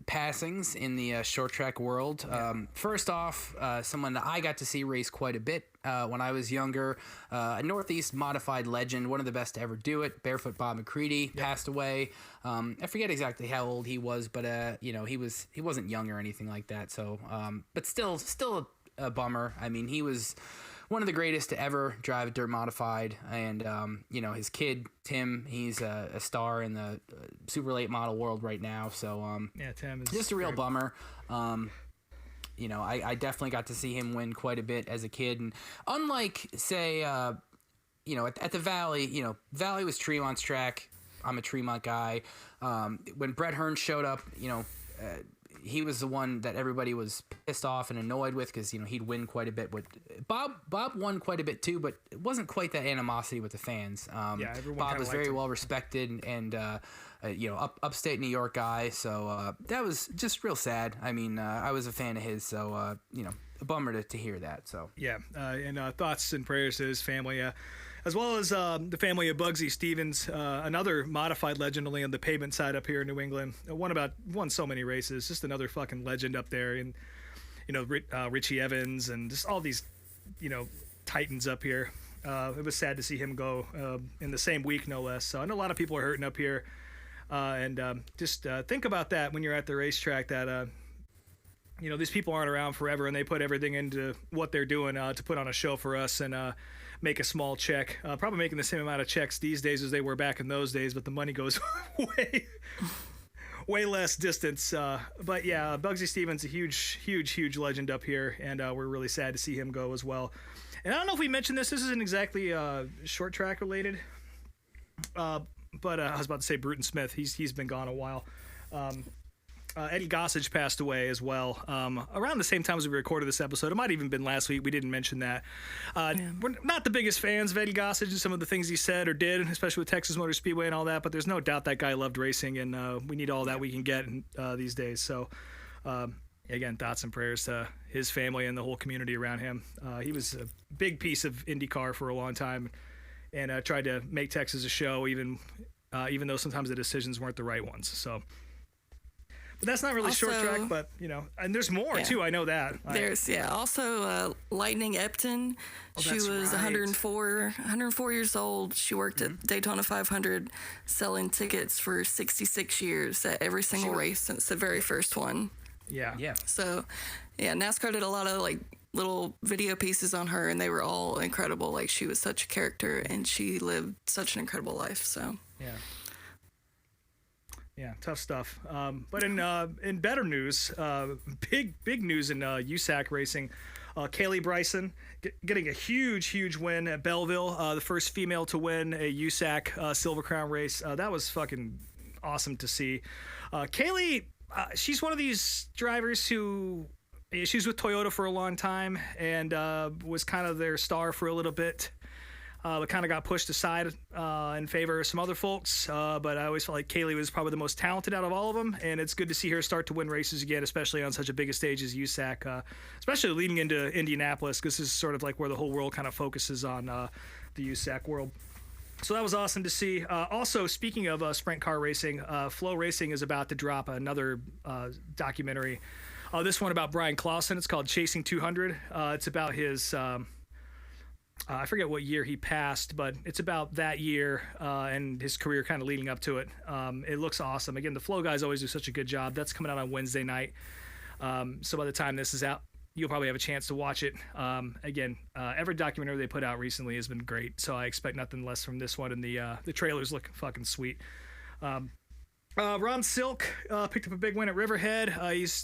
passings in the short track world. First off, someone that I got to see race quite a bit when I was younger, a Northeast modified legend, one of the best to ever do it, Barefoot Bob McCready, passed away. I forget exactly how old he was, but he wasn't young or anything like that. So, but still a bummer. I mean, he was one of the greatest to ever drive a dirt modified, and his kid Tim, he's a star in the super late model world right now. So Tim is just a real bummer. I definitely got to see him win quite a bit as a kid, and unlike say at the Valley, Valley was Tremont's track. I'm a Tremont guy. When Brett Hearn showed up, he was the one that everybody was pissed off and annoyed with because he'd win quite a bit. Bob won quite a bit too, but it wasn't quite that animosity with the fans. Bob was very well respected and upstate New York guy. So that was just real sad. I mean, I was a fan of his, so a bummer to hear that. So and thoughts and prayers to his family. As well as the family of Bugsy Stevens, another modified legend only on the pavement side up here in New England. Won so many races, just another fucking legend up there. And, Richie Evans and just all these, titans up here. It was sad to see him go in the same week, no less. So I know a lot of people are hurting up here. Just think about that when you're at the racetrack that, these people aren't around forever and they put everything into what they're doing to put on a show for us and make a small check. Probably making the same amount of checks these days as they were back in those days, but the money goes way less distance. But yeah, Bugsy Stevens, a huge legend up here, and we're really sad to see him go as well. And I don't know if we mentioned this. This isn't exactly short track related, but I was about to say Bruton Smith. He's been gone a while. Eddie Gossage passed away as well around the same time as we recorded this episode. It might have even been last week. We didn't mention that. We're not the biggest fans of Eddie Gossage and some of the things he said or did, especially with Texas Motor Speedway and all that, but there's no doubt that guy loved racing, and we need all that we can get these days. So Again, thoughts and prayers to his family and the whole community around him. He was a big piece of IndyCar for a long time, and tried to make Texas a show, even though sometimes the decisions weren't the right ones. So, but that's not really Also, short track, but and there's more too. I know that. There's also Lightning Epton. She that's was right. 104 years old. She worked at Daytona 500, selling tickets for 66 years at every single race since the very first one. Yeah. So, NASCAR did a lot of like little video pieces on her, and they were all incredible. Like, she was such a character, and she lived such an incredible life. So Yeah, tough stuff. But in better news, big news in USAC racing. Kaylee Bryson getting a huge win at Belleville, the first female to win a USAC Silver Crown race. That was fucking awesome to see. Kaylee, she's one of these drivers who, she was with Toyota for a long time and was kind of their star for a little bit. But kind of got pushed aside in favor of some other folks. But I always felt like Kaylee was probably the most talented out of all of them, and it's good to see her start to win races again, especially on such a big a stage as USAC, especially leading into Indianapolis, because this is sort of like where the whole world kind of focuses on the USAC world. So that was awesome to see. Also, speaking of sprint car racing, Flow Racing is about to drop another documentary. This one about Brian Clausen. It's called Chasing 200. It's about his... I forget what year he passed, but it's about that year and his career kind of leading up to it. It looks awesome. Again, the Flow guys always do such a good job. That's coming out on Wednesday night. So by the time this is out, you'll probably have a chance to watch it. Again, every documentary they put out recently has been great, so I expect nothing less from this one, and the trailers look fucking sweet. Ron Silk picked up a big win at Riverhead.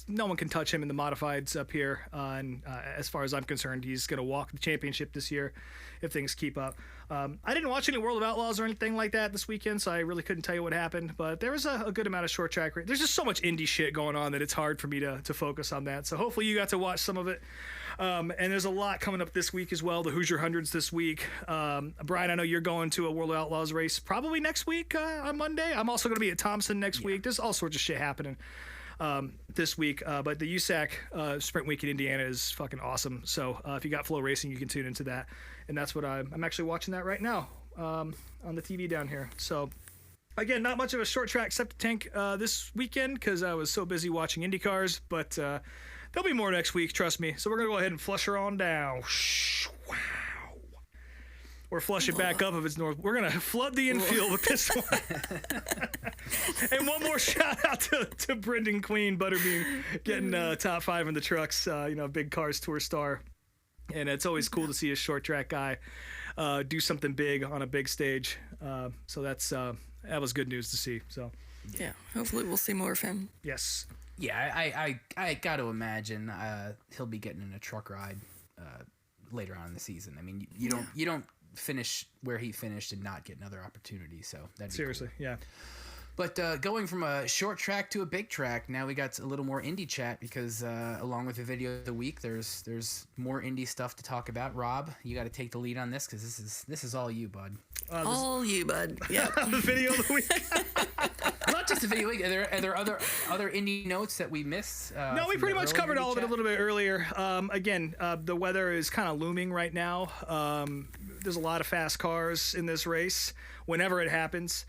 No one can touch him in the modifieds up here. And as far as I'm concerned, he's going to walk the championship this year if things keep up. I didn't watch any World of Outlaws or anything like that this weekend, so I really couldn't tell you what happened. But there was a good amount of short track. There's just so much Indy shit going on that it's hard for me to focus on that. So hopefully you got to watch some of it. And there's a lot coming up this week as well. The Hoosier Hundreds this week. Brian, I know you're going to a World of Outlaws race probably next week on Monday. I'm also going to be at Thompson next week. There's all sorts of shit happening this week. But the USAC Sprint Week in Indiana is fucking awesome. So if you got Flow Racing, you can tune into that. And that's what I'm actually watching that right now on the TV down here. So again, not much of a short track septic tank this weekend because I was so busy watching Indy cars. But there'll be more next week, trust me. So we're going to go ahead and flush her on down. Wow. Or flush it back up if it's north. We're going to flood the infield with this one. And one more shout out to Brendan Queen, Butterbean, getting top 5 in the trucks, Big Cars Tour star. And it's always cool to see a short track guy do something big on a big stage. So that was good news to see. So yeah, hopefully we'll see more of him. Yes. Yeah, I got to imagine he'll be getting in a truck ride later on in the season. I mean, you don't finish where he finished and not get another opportunity. So that'd be seriously, cool. Yeah. But going from a short track to a big track, now we got a little more Indy chat because along with the video of the week, there's more Indy stuff to talk about. Rob, you got to take the lead on this because this is all you, bud. All you, bud. Yeah. The video of the week. Not just the video week. Are there other Indy notes that we missed? No, we pretty much covered all of it a little bit earlier. Again, the weather is kind of looming right now. There's a lot of fast cars in this race whenever it happens.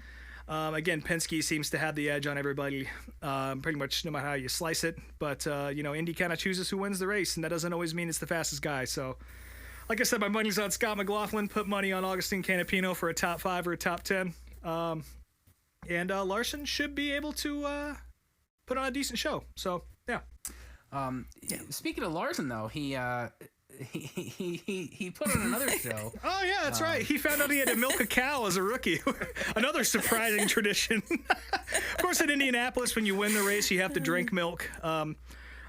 Again, Penske seems to have the edge on everybody, pretty much no matter how you slice it. But, Indy kind of chooses who wins the race, and that doesn't always mean it's the fastest guy. So, like I said, my money's on Scott McLaughlin. Put money on Augustine Canapino for a top 5 or a top 10. And Larson should be able to put on a decent show. So, yeah. Speaking of Larson, though, he put on another show. Oh yeah, that's right. He found out he had to milk a cow as a rookie. Another surprising tradition. Of course, in Indianapolis, when you win the race, you have to drink milk. A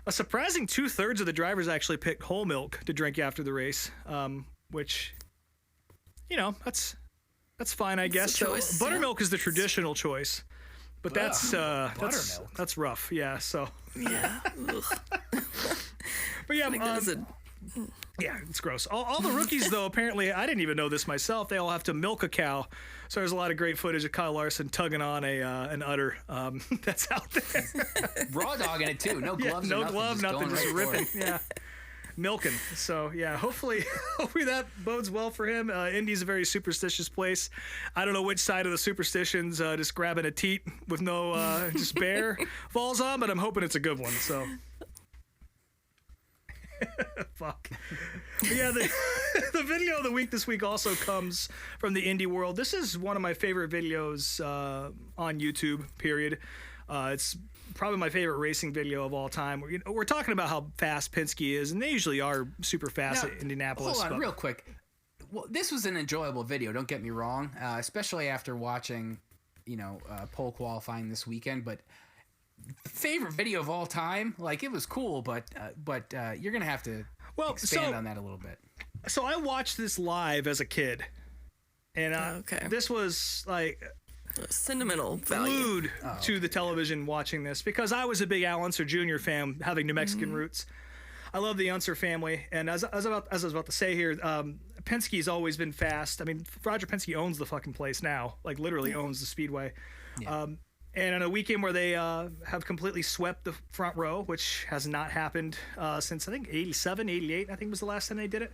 surprising 2/3 of the drivers actually picked whole milk to drink after the race, which, that's fine, I guess. Choice, buttermilk is the traditional choice, but that's buttermilk. that's rough. Yeah. So. Yeah. But yeah, I think that was a Yeah, it's gross. All the rookies, though, apparently, I didn't even know this myself, they all have to milk a cow. So there's a lot of great footage of Kyle Larson tugging on an udder that's out there. Raw dogging it, too. No gloves, no or glove, nothing, just right ripping. Yeah. Milking. So, yeah, hopefully that bodes well for him. Indy's a very superstitious place. I don't know which side of the superstitions just grabbing a teat with no just bear falls on, but I'm hoping it's a good one. So. Fuck. But yeah, the video of the week this week also comes from the Indy world. This is one of my favorite videos on YouTube, period. It's probably my favorite racing video of all time. We're talking about how fast Penske is, and they usually are super fast at Indianapolis. Hold on, real quick. Well, this was an enjoyable video, don't get me wrong, especially after watching, pole qualifying this weekend, but favorite video of all time, like, it was cool, but you're gonna have to expand on that a little bit. So I watched this live as a kid, and this was like sentimental value. Glued to the television watching this, because I was a big Al Unser Jr. fan, having New Mexican roots. I love the Unser family, and as I was about to say here, Penske's always been fast. I mean, Roger Penske owns the fucking place now, like literally owns the speedway. Yeah. And on a weekend where they have completely swept the front row, which has not happened since, I think, 87, 88, I think was the last time they did it.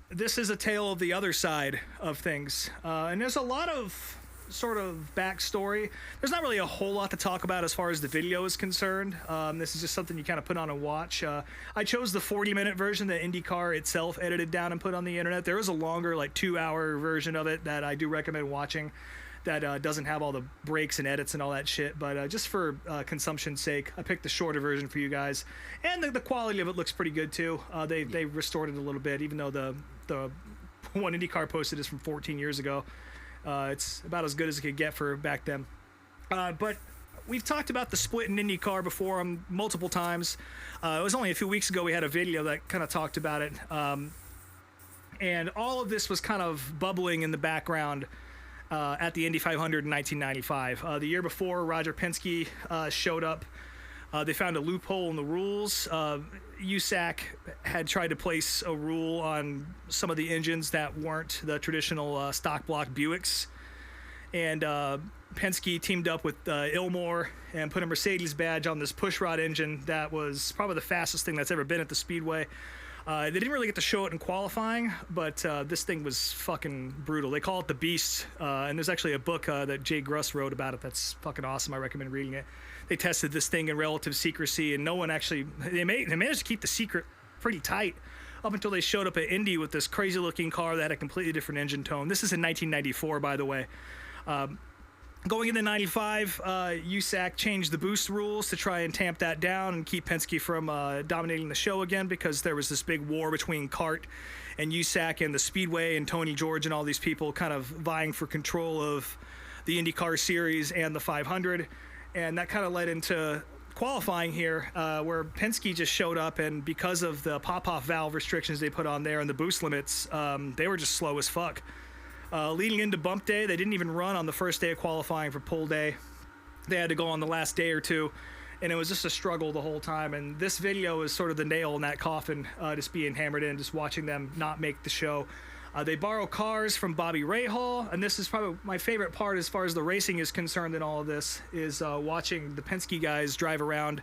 This is a tale of the other side of things. And there's a lot of sort of backstory. There's not really a whole lot to talk about as far as the video is concerned. This is just something you kind of put on and watch. I chose the 40-minute version that IndyCar itself edited down and put on the internet. There is a longer, like 2-hour version of it that I do recommend watching, that doesn't have all the breaks and edits and all that shit, but just for consumption's sake, I picked the shorter version for you guys. And the quality of it looks pretty good too. They restored it a little bit, even though the one IndyCar posted is from 14 years ago. It's about as good as it could get for back then. But we've talked about the split in IndyCar before multiple times. It was only a few weeks ago we had a video that kind of talked about it. And all of this was kind of bubbling in the background at the Indy 500 in 1995. The year before, Roger Penske showed up. They found a loophole in the rules. USAC had tried to place a rule on some of the engines that weren't the traditional stock block Buicks. And Penske teamed up with Ilmore and put a Mercedes badge on this pushrod engine that was probably the fastest thing that's ever been at the Speedway. They didn't really get to show it in qualifying, but this thing was fucking brutal. They call it the Beast, and there's actually a book that Jay Gruss wrote about it that's fucking awesome. I recommend reading it. They tested this thing in relative secrecy, and no one actually... They managed to keep the secret pretty tight up until they showed up at Indy with this crazy-looking car that had a completely different engine tone. This is in 1994, by the way. Going into 95, USAC changed the boost rules to try and tamp that down and keep Penske from dominating the show again, because there was this big war between CART and USAC and the Speedway, and Tony George and all these people kind of vying for control of the IndyCar Series and the 500. And that kind of led into qualifying here, where Penske just showed up, and because of the pop-off valve restrictions they put on there and the boost limits, they were just slow as fuck. Leading into bump day, they didn't even run on the first day of qualifying for pole day. They had to go on the last day or two, and it was just a struggle the whole time. And this video is sort of the nail in that coffin, just being hammered in, just watching them not make the show. They borrow cars from Bobby Rahal, and this is probably my favorite part as far as the racing is concerned in all of this, is watching the Penske guys drive around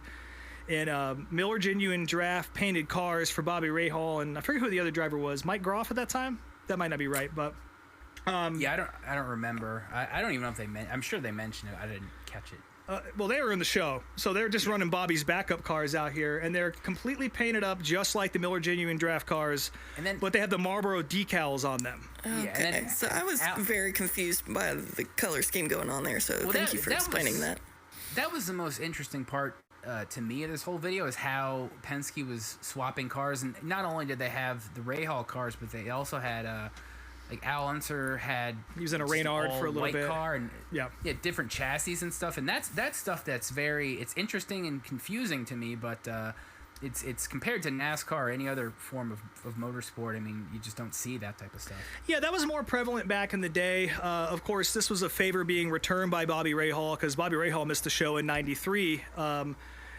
in Miller Genuine Draft painted cars for Bobby Rahal, and I forget who the other driver was. Mike Groff at that time? That might not be right, but... yeah, I don't remember. I don't even know if I'm sure they mentioned it. I didn't catch it. Well, they were in the show, so they're just running Bobby's backup cars out here, and they're completely painted up just like the Miller Genuine Draft cars, but they have the Marlboro decals on them. Okay, so I was very confused by the color scheme going on there, so thank you for explaining that. That was the most interesting part to me of this whole video, is how Penske was swapping cars, and not only did they have the Rahal cars, but they also had... like Al Unser had, he was in a Reynard for a little bit, car, and different chassis and stuff, and that's stuff that's it's interesting and confusing to me, but it's compared to NASCAR or any other form of motorsport. I mean, you just don't see that type of stuff. Yeah, that was more prevalent back in the day. Of course, this was a favor being returned by Bobby Rahal, because Bobby Rahal missed the show in '93.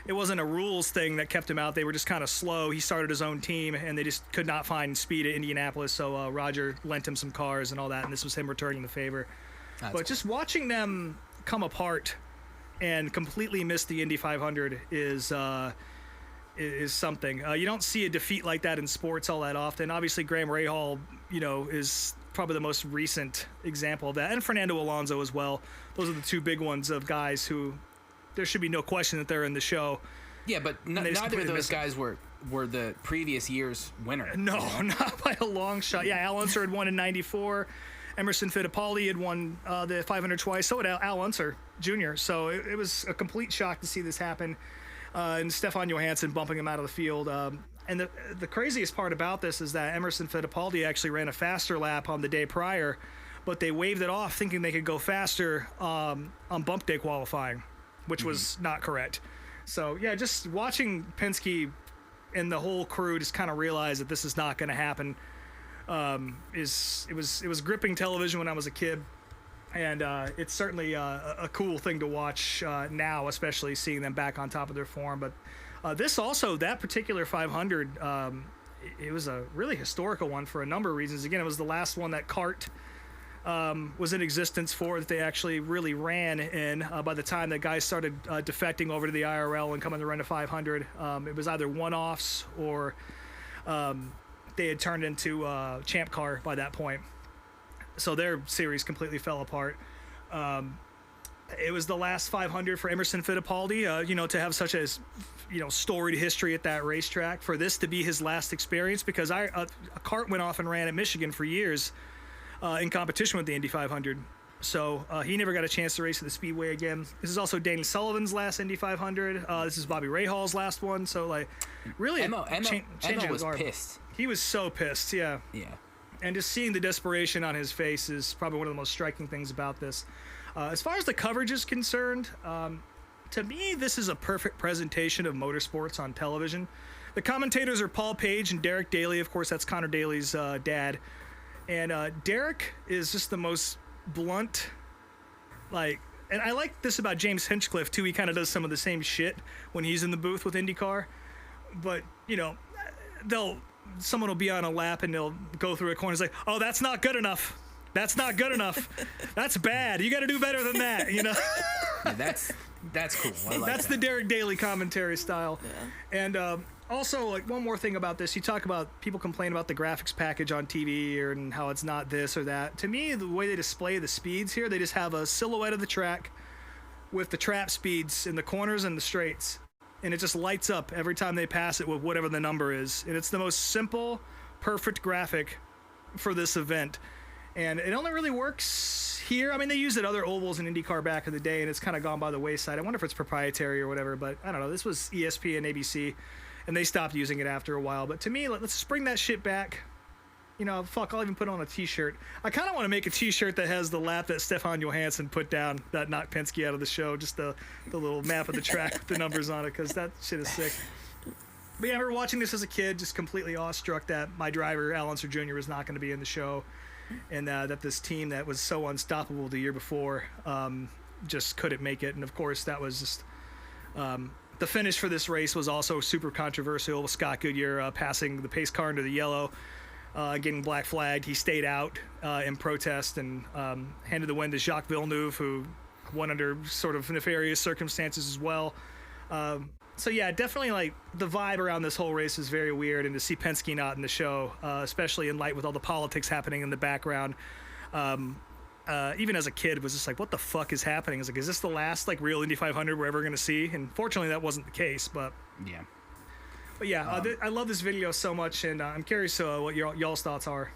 it wasn't a rules thing that kept him out. They were just kind of slow. He started his own team, and they just could not find speed at Indianapolis. So Roger lent him some cars and all that, and this was him returning the favor. But cool. Just watching them come apart and completely miss the Indy 500 is something. You don't see a defeat like that in sports all that often. Obviously, Graham Rahal, is probably the most recent example of that, and Fernando Alonso as well. Those are the two big ones of guys who there should be no question that they're in the show. Yeah, but neither of those guys were the previous year's winner. No, not by a long shot. Yeah, Al Unser had won in '94. Emerson Fittipaldi had won the 500 twice. So had Al Unser Jr. So it was a complete shock to see this happen. And Stefan Johansson bumping him out of the field. And the craziest part about this is that Emerson Fittipaldi actually ran a faster lap on the day prior, but they waved it off thinking they could go faster on bump day qualifying, which was not correct. So, yeah, just watching Penske and the whole crew just kind of realize that this is not going to happen. It was gripping television when I was a kid, and it's certainly a cool thing to watch now, especially seeing them back on top of their form. But that particular 500, it was a really historical one for a number of reasons. Again, it was the last one that CART was in existence for, that they actually really ran in. By the time that guys started defecting over to the IRL and coming to run to 500, it was either one-offs or they had turned into Champ Car by that point. So their series completely fell apart. It was the last 500 for Emerson Fittipaldi, to have such a, storied history at that racetrack, for this to be his last experience, because a CART went off and ran at Michigan for years in competition with the Indy 500. So he never got a chance to race at the Speedway again. This is also Danny Sullivan's last Indy 500. This is Bobby Rahal's last one. So, really Emma was pissed. He was so pissed, yeah. Yeah. And just seeing the desperation on his face is probably one of the most striking things about this. As far as the coverage is concerned, to me, this is a perfect presentation of motorsports on television. The commentators are Paul Page and Derek Daly. Of course, that's Connor Daly's dad. And Derek is just the most blunt, and I like this about James Hinchcliffe, too. He kind of does some of the same shit when he's in the booth with IndyCar. But, someone will be on a lap and they'll go through a corner and say, oh, that's not good enough. That's not good enough. That's bad. You got to do better than that, Yeah, that's cool. That's the Derek Daly commentary style. Yeah. And also, one more thing about this. You talk about people complain about the graphics package on TV and how it's not this or that. To me, the way they display the speeds here, they just have a silhouette of the track with the trap speeds in the corners and the straights. And it just lights up every time they pass it with whatever the number is. And it's the most simple, perfect graphic for this event. And it only really works here. I mean, they used it other ovals in IndyCar back in the day, and it's kind of gone by the wayside. I wonder if it's proprietary or whatever, but I don't know. This was ESPN, ABC, and they stopped using it after a while. But to me, let's just bring that shit back. I'll even put on a T-shirt. I kind of want to make a T-shirt that has the lap that Stefan Johansson put down that knocked Penske out of the show, just the little map of the track with the numbers on it, because that shit is sick. But yeah, I remember watching this as a kid, just completely awestruck that my driver, Al Unser Jr., was not going to be in the show, and that this team that was so unstoppable the year before just couldn't make it. And, of course, that was just the finish for this race was also super controversial, with Scott Goodyear passing the pace car into the yellow. Getting black flagged. He stayed out in protest and handed the win to Jacques Villeneuve, who won under sort of nefarious circumstances as well. So yeah, definitely the vibe around this whole race is very weird, and to see Penske not in the show, especially in light with all the politics happening in the background, even as a kid, was just like, what the fuck is happening? It's like, is this the last real Indy 500 we're ever going to see? And fortunately, that wasn't the case, but yeah. But yeah, I love this video so much, and I'm curious what y'all's thoughts are.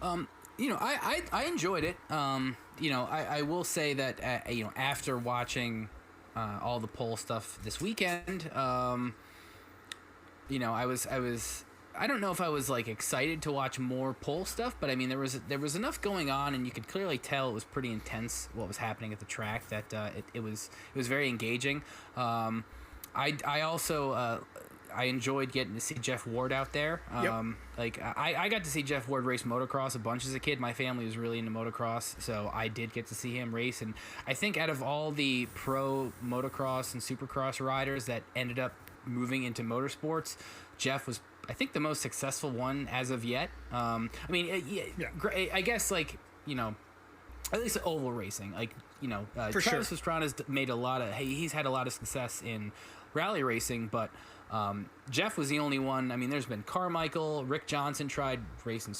I enjoyed it. I will say that after watching all the pole stuff this weekend, I don't know if I was excited to watch more pole stuff, but I mean there was enough going on, and you could clearly tell it was pretty intense what was happening at the track. That it was very engaging. I also I enjoyed getting to see Jeff Ward out there. Like I got to see Jeff Ward race motocross a bunch as a kid. My family was really into motocross, so I did get to see him race. And I think out of all the pro motocross and supercross riders that ended up moving into motorsports, Jeff was, I think, the most successful one as of yet. I mean, I guess, like, you know, at least oval racing, like, you know, Travis Pastrana's made a lot of, he's had a lot of success in rally racing, but Jeff was the only one. I mean, there's been Carmichael, Rick Johnson tried racing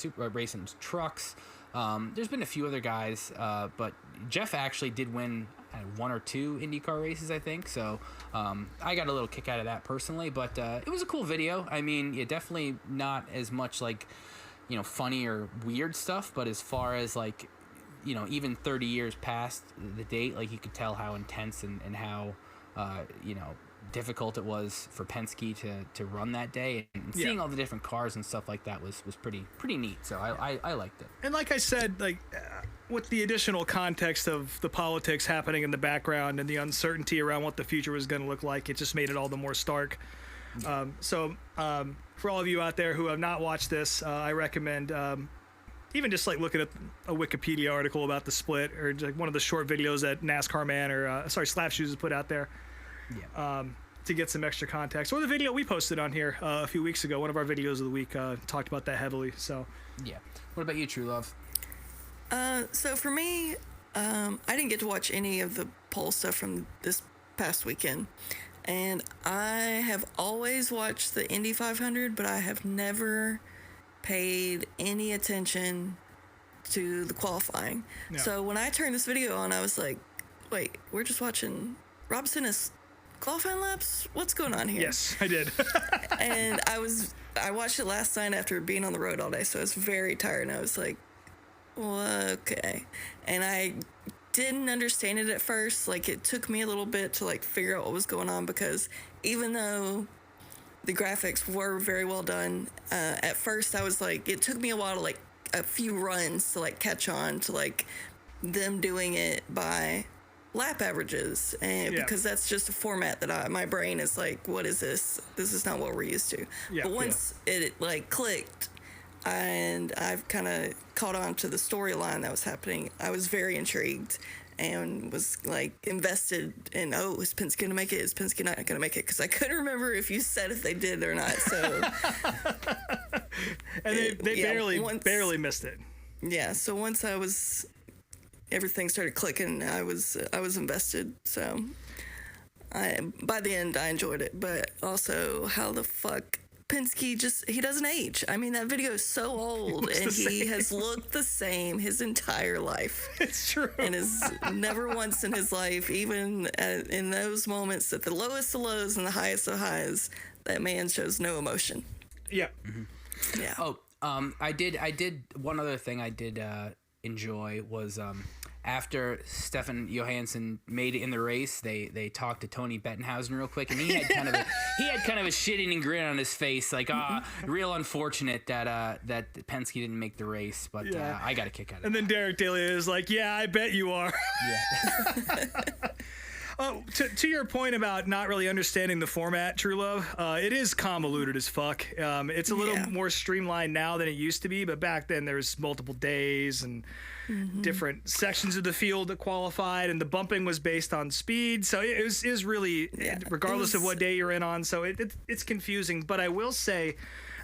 trucks. There's been a few other guys, but Jeff actually did win one or two IndyCar races, I think. So I got a little kick out of that personally, but it was a cool video. I mean, definitely not as much like, you know, funny or weird stuff, but as far as like, you know, even 30 years past the date, like, you could tell how intense and how, you know, difficult it was for Penske to run that day, and seeing all the different cars and stuff like that was pretty neat. So I liked it. And like I said, like with the additional context of the politics happening in the background and the uncertainty around what the future was going to look like, it just made it all the more stark. So for all of you out there who have not watched this, I recommend even just like looking at a Wikipedia article about the split, or like one of the short videos that NASCAR Man or Slap Shoes has put out there. To get some extra context, or the video we posted on here a few weeks ago. One of our videos of the week talked about that heavily. So what about you, True Love? So for me, I didn't get to watch any of the pole stuff from this past weekend, and I have always watched the Indy 500, but I have never paid any attention to the qualifying. So when I turned this video on, I was like, wait, we're just watching Robson is qualifying laps? What's going on here? Yes, I did. And I watched it last night after being on the road all day, so I was very tired, and I was like, well, okay. And I didn't understand it at first. Like, it took me a little bit to like figure out what was going on, because even though the graphics were very well done, at first I was like, it took me a while to like a few runs to like catch on to like them doing it by lap averages, and because that's just a format that my brain is like, what is this? This is not what we're used to. But once it like clicked and I've kind of caught on to the storyline that was happening, I was very intrigued and was like invested in, oh, is Penske gonna make it? Is Penske not gonna make it? Because I couldn't remember if you said if they did or not. So and they barely missed it. Yeah, so once everything started clicking, I was invested. So by the end I enjoyed it, but also how the fuck Penske he doesn't age. I mean, that video is so old, and he has looked the same his entire life. It's true. And is never once in his life, even in those moments at the lowest of lows and the highest of highs, that man shows no emotion. Yeah. Mm-hmm. Yeah. Oh, I did one other thing I did enjoy was after Stefan Johansson made it in the race, they talked to Tony Bettenhausen real quick, and he had kind of a shit-eating grin on his face, like, real unfortunate that Penske didn't make the race, but I got a kick out of it. And then Derek Daly is like, yeah, I bet you are. Yeah. Oh, to your point about not really understanding the format, True Love, it is convoluted as fuck. It's a little more streamlined now than it used to be, but back then there was multiple days and different sections of the field that qualified, and the bumping was based on speed. So it was really, regardless of what day you're in on. So it's confusing, but I will say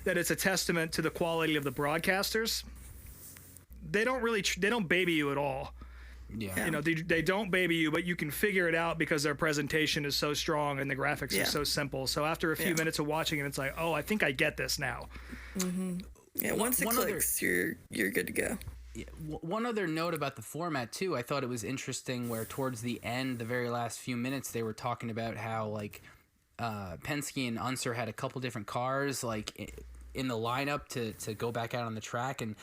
that it's a testament to the quality of the broadcasters. They don't baby you at all. Yeah. You know, they don't baby you, but you can figure it out because their presentation is so strong and the graphics are so simple. So after a few minutes of watching it, it's like, oh, I think I get this now. Mm-hmm. Yeah, once it clicks, you're good to go. Yeah, one other note about the format too, I thought it was interesting where towards the end, the very last few minutes, they were talking about how like Penske and Unser had a couple different cars like in the lineup to go back out on the track, and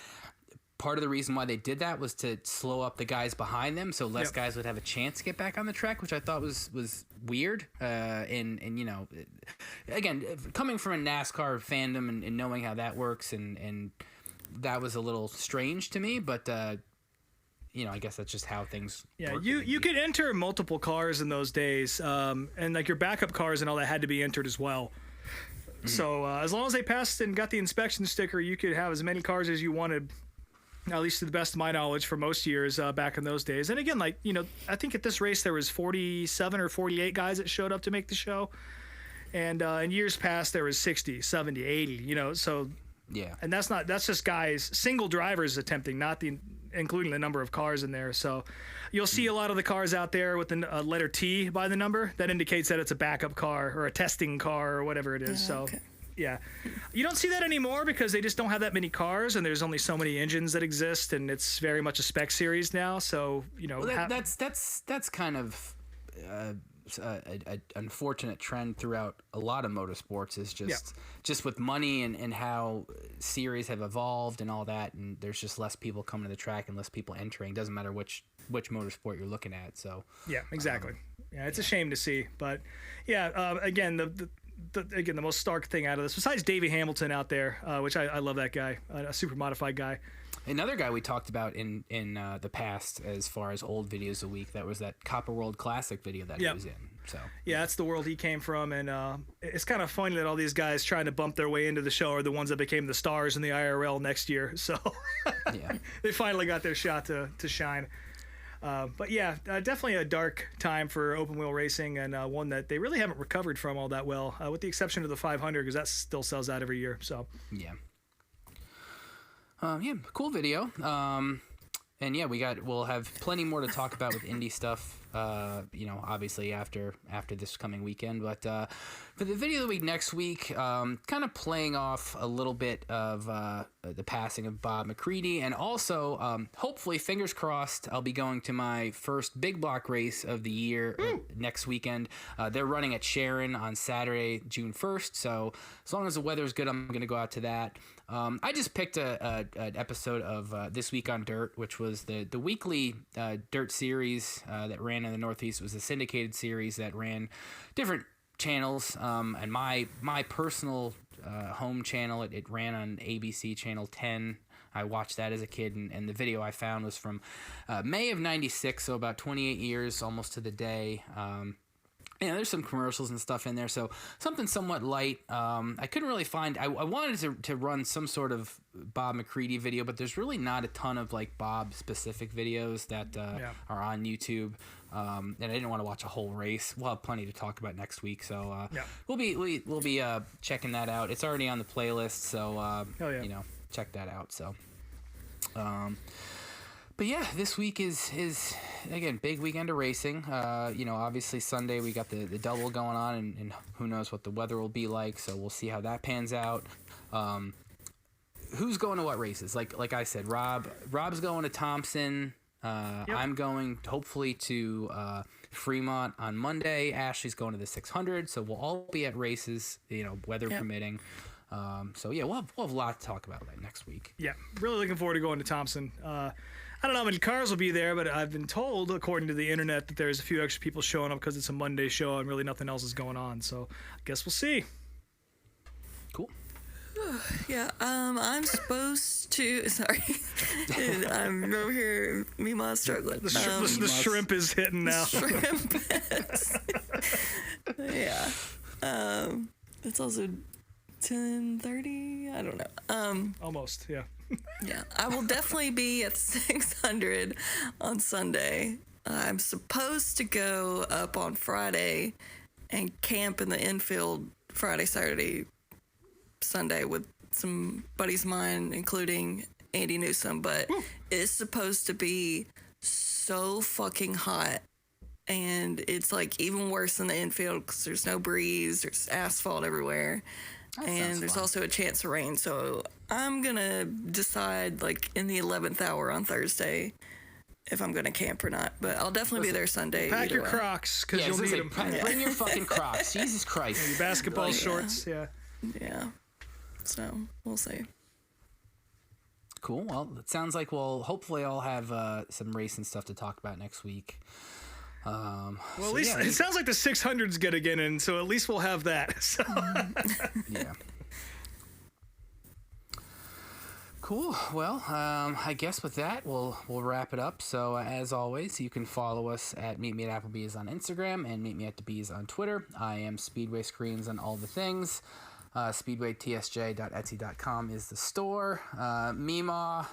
part of the reason why they did that was to slow up the guys behind them, so less guys would have a chance to get back on the track, which I thought was weird. And you know, again, coming from a NASCAR fandom and knowing how that works, and that was a little strange to me. But you know, I guess that's just how things. Yeah, work you could enter multiple cars in those days, and like your backup cars and all that had to be entered as well. So as long as they passed and got the inspection sticker, you could have as many cars as you wanted, at least to the best of my knowledge, for most years back in those days. And again, like, I think at this race there was 47 or 48 guys that showed up to make the show. And in years past there was 60, 70, 80, so Yeah. And that's just guys, single drivers attempting, not including the number of cars in there. So you'll see a lot of the cars out there with the letter T by the number. That indicates that it's a backup car or a testing car or whatever it is. So okay. yeah, you don't see that anymore because they just don't have that many cars and there's only so many engines that exist, and it's very much a spec series now. So Well, that's kind of an unfortunate trend throughout a lot of motorsports. Is just with money and how series have evolved and all that, and there's just less people coming to the track and less people entering. Doesn't matter which motorsport you're looking at. So yeah, exactly. It's a shame to see, but again, the most stark thing out of this, besides Davey Hamilton out there, which I love that guy, a super modified guy. Another guy we talked about in the past, as far as old videos a week, that was that Copper World Classic video that he was in. So yeah, that's the world he came from, and it's kind of funny that all these guys trying to bump their way into the show are the ones that became the stars in the IRL next year. So yeah, they finally got their shot to shine. But yeah, definitely a dark time for open wheel racing, and one that they really haven't recovered from all that well, with the exception of the 500, because that still sells out every year. So yeah. Cool video. And yeah, we'll have plenty more to talk about with Indy stuff. Obviously after this coming weekend. But for the video of the week next week, kind of playing off a little bit of the passing of Bob McCready, and also hopefully, fingers crossed, I'll be going to my first big block race of the year next weekend. They're running at Sharon on Saturday, June 1st. So as long as the weather's good, I'm going to go out to that. I just picked an episode of This Week on Dirt, which was the weekly dirt series that ran in the Northeast. It was a syndicated series that ran different channels, and my personal home channel, it ran on ABC Channel 10. I watched that as a kid, and the video I found was from May of '96, so about 28 years, almost to the day. There's some commercials and stuff in there, so something somewhat light. I couldn't really find. I wanted to run some sort of Bob McCready video, but there's really not a ton of like Bob specific videos that are on YouTube. And I didn't want to watch a whole race. We'll have plenty to talk about next week, so we'll be checking that out. It's already on the playlist, so check that out. So. But yeah, this week is again big weekend of racing. Obviously Sunday we got the double going on, and who knows what the weather will be like. So we'll see how that pans out. Who's going to what races? Like I said, Rob's going to Thompson. I'm going hopefully to Fremont on Monday. Ashley's going to the 600. So we'll all be at races, weather permitting. So yeah, we'll have a lot to talk about next week. Yeah, really looking forward to going to Thompson. I don't know how many cars will be there, but I've been told, according to the internet, that there's a few extra people showing up because it's a Monday show and really nothing else is going on. So I guess we'll see. Cool. Yeah, I'm supposed to. Sorry, I'm over here. Meemaw struggling. The shrimp is hitting now. Shrimp. Yeah. It's also 10:30. I don't know. Almost. Yeah. Yeah, I will definitely be at 600 on Sunday. I'm supposed to go up on Friday and camp in the infield Friday, Saturday, Sunday with some buddies of mine, including Andy Newsom, but it's supposed to be so fucking hot. And it's like even worse in the infield because there's no breeze, there's asphalt everywhere. And there's also a chance of rain. So I'm going to decide like in the 11th hour on Thursday if I'm going to camp or not. But I'll definitely be there Sunday. Pack your Crocs because you'll need them. Bring your fucking Crocs. Jesus Christ. Your basketball shorts. Yeah. Yeah. So we'll see. Cool. Well, it sounds like we'll hopefully all have some racing stuff to talk about next week. Well, at least it sounds like the 600's good again, and so at least we'll have that. So. Yeah. Cool. Well, I guess with that, we'll wrap it up. So as always, you can follow us at Meet Me at Applebee's on Instagram and Meet Me at the Bees on Twitter. I am Speedway Screens on all the things. SpeedwayTSJ.etsy.com is the store. Meemaw,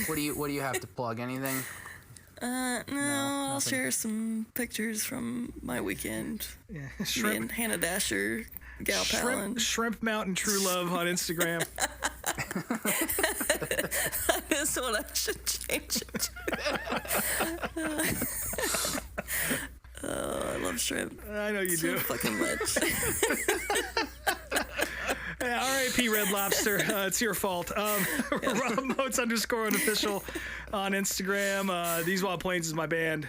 what do you have to plug? Anything? No, I'll share some pictures from my weekend. Yeah, Me and Hannah Dasher, gal palin. Shrimp Mountain True Love on Instagram. That's what I should change it to. Oh, I love shrimp. I know you So do. fucking much. R.I.P. Red Lobster. It's your fault. Rob Motes _unofficial on Instagram. These Wild Plains is my band.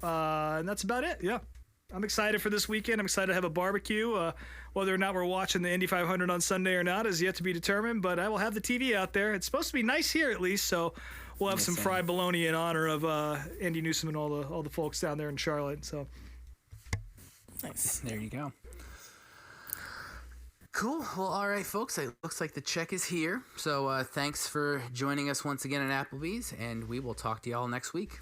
And that's about it. Yeah. I'm excited for this weekend. I'm excited to have a barbecue. Whether or not we're watching the Indy 500 on Sunday or not is yet to be determined, but I will have the TV out there. It's supposed to be nice here at least, so we'll have some fried bologna in honor of Andy Newsom and all the folks down there in Charlotte. So Nice. There you go. Cool. Well, all right, folks. It looks like the check is here. So thanks for joining us once again at Applebee's, and we will talk to y'all next week.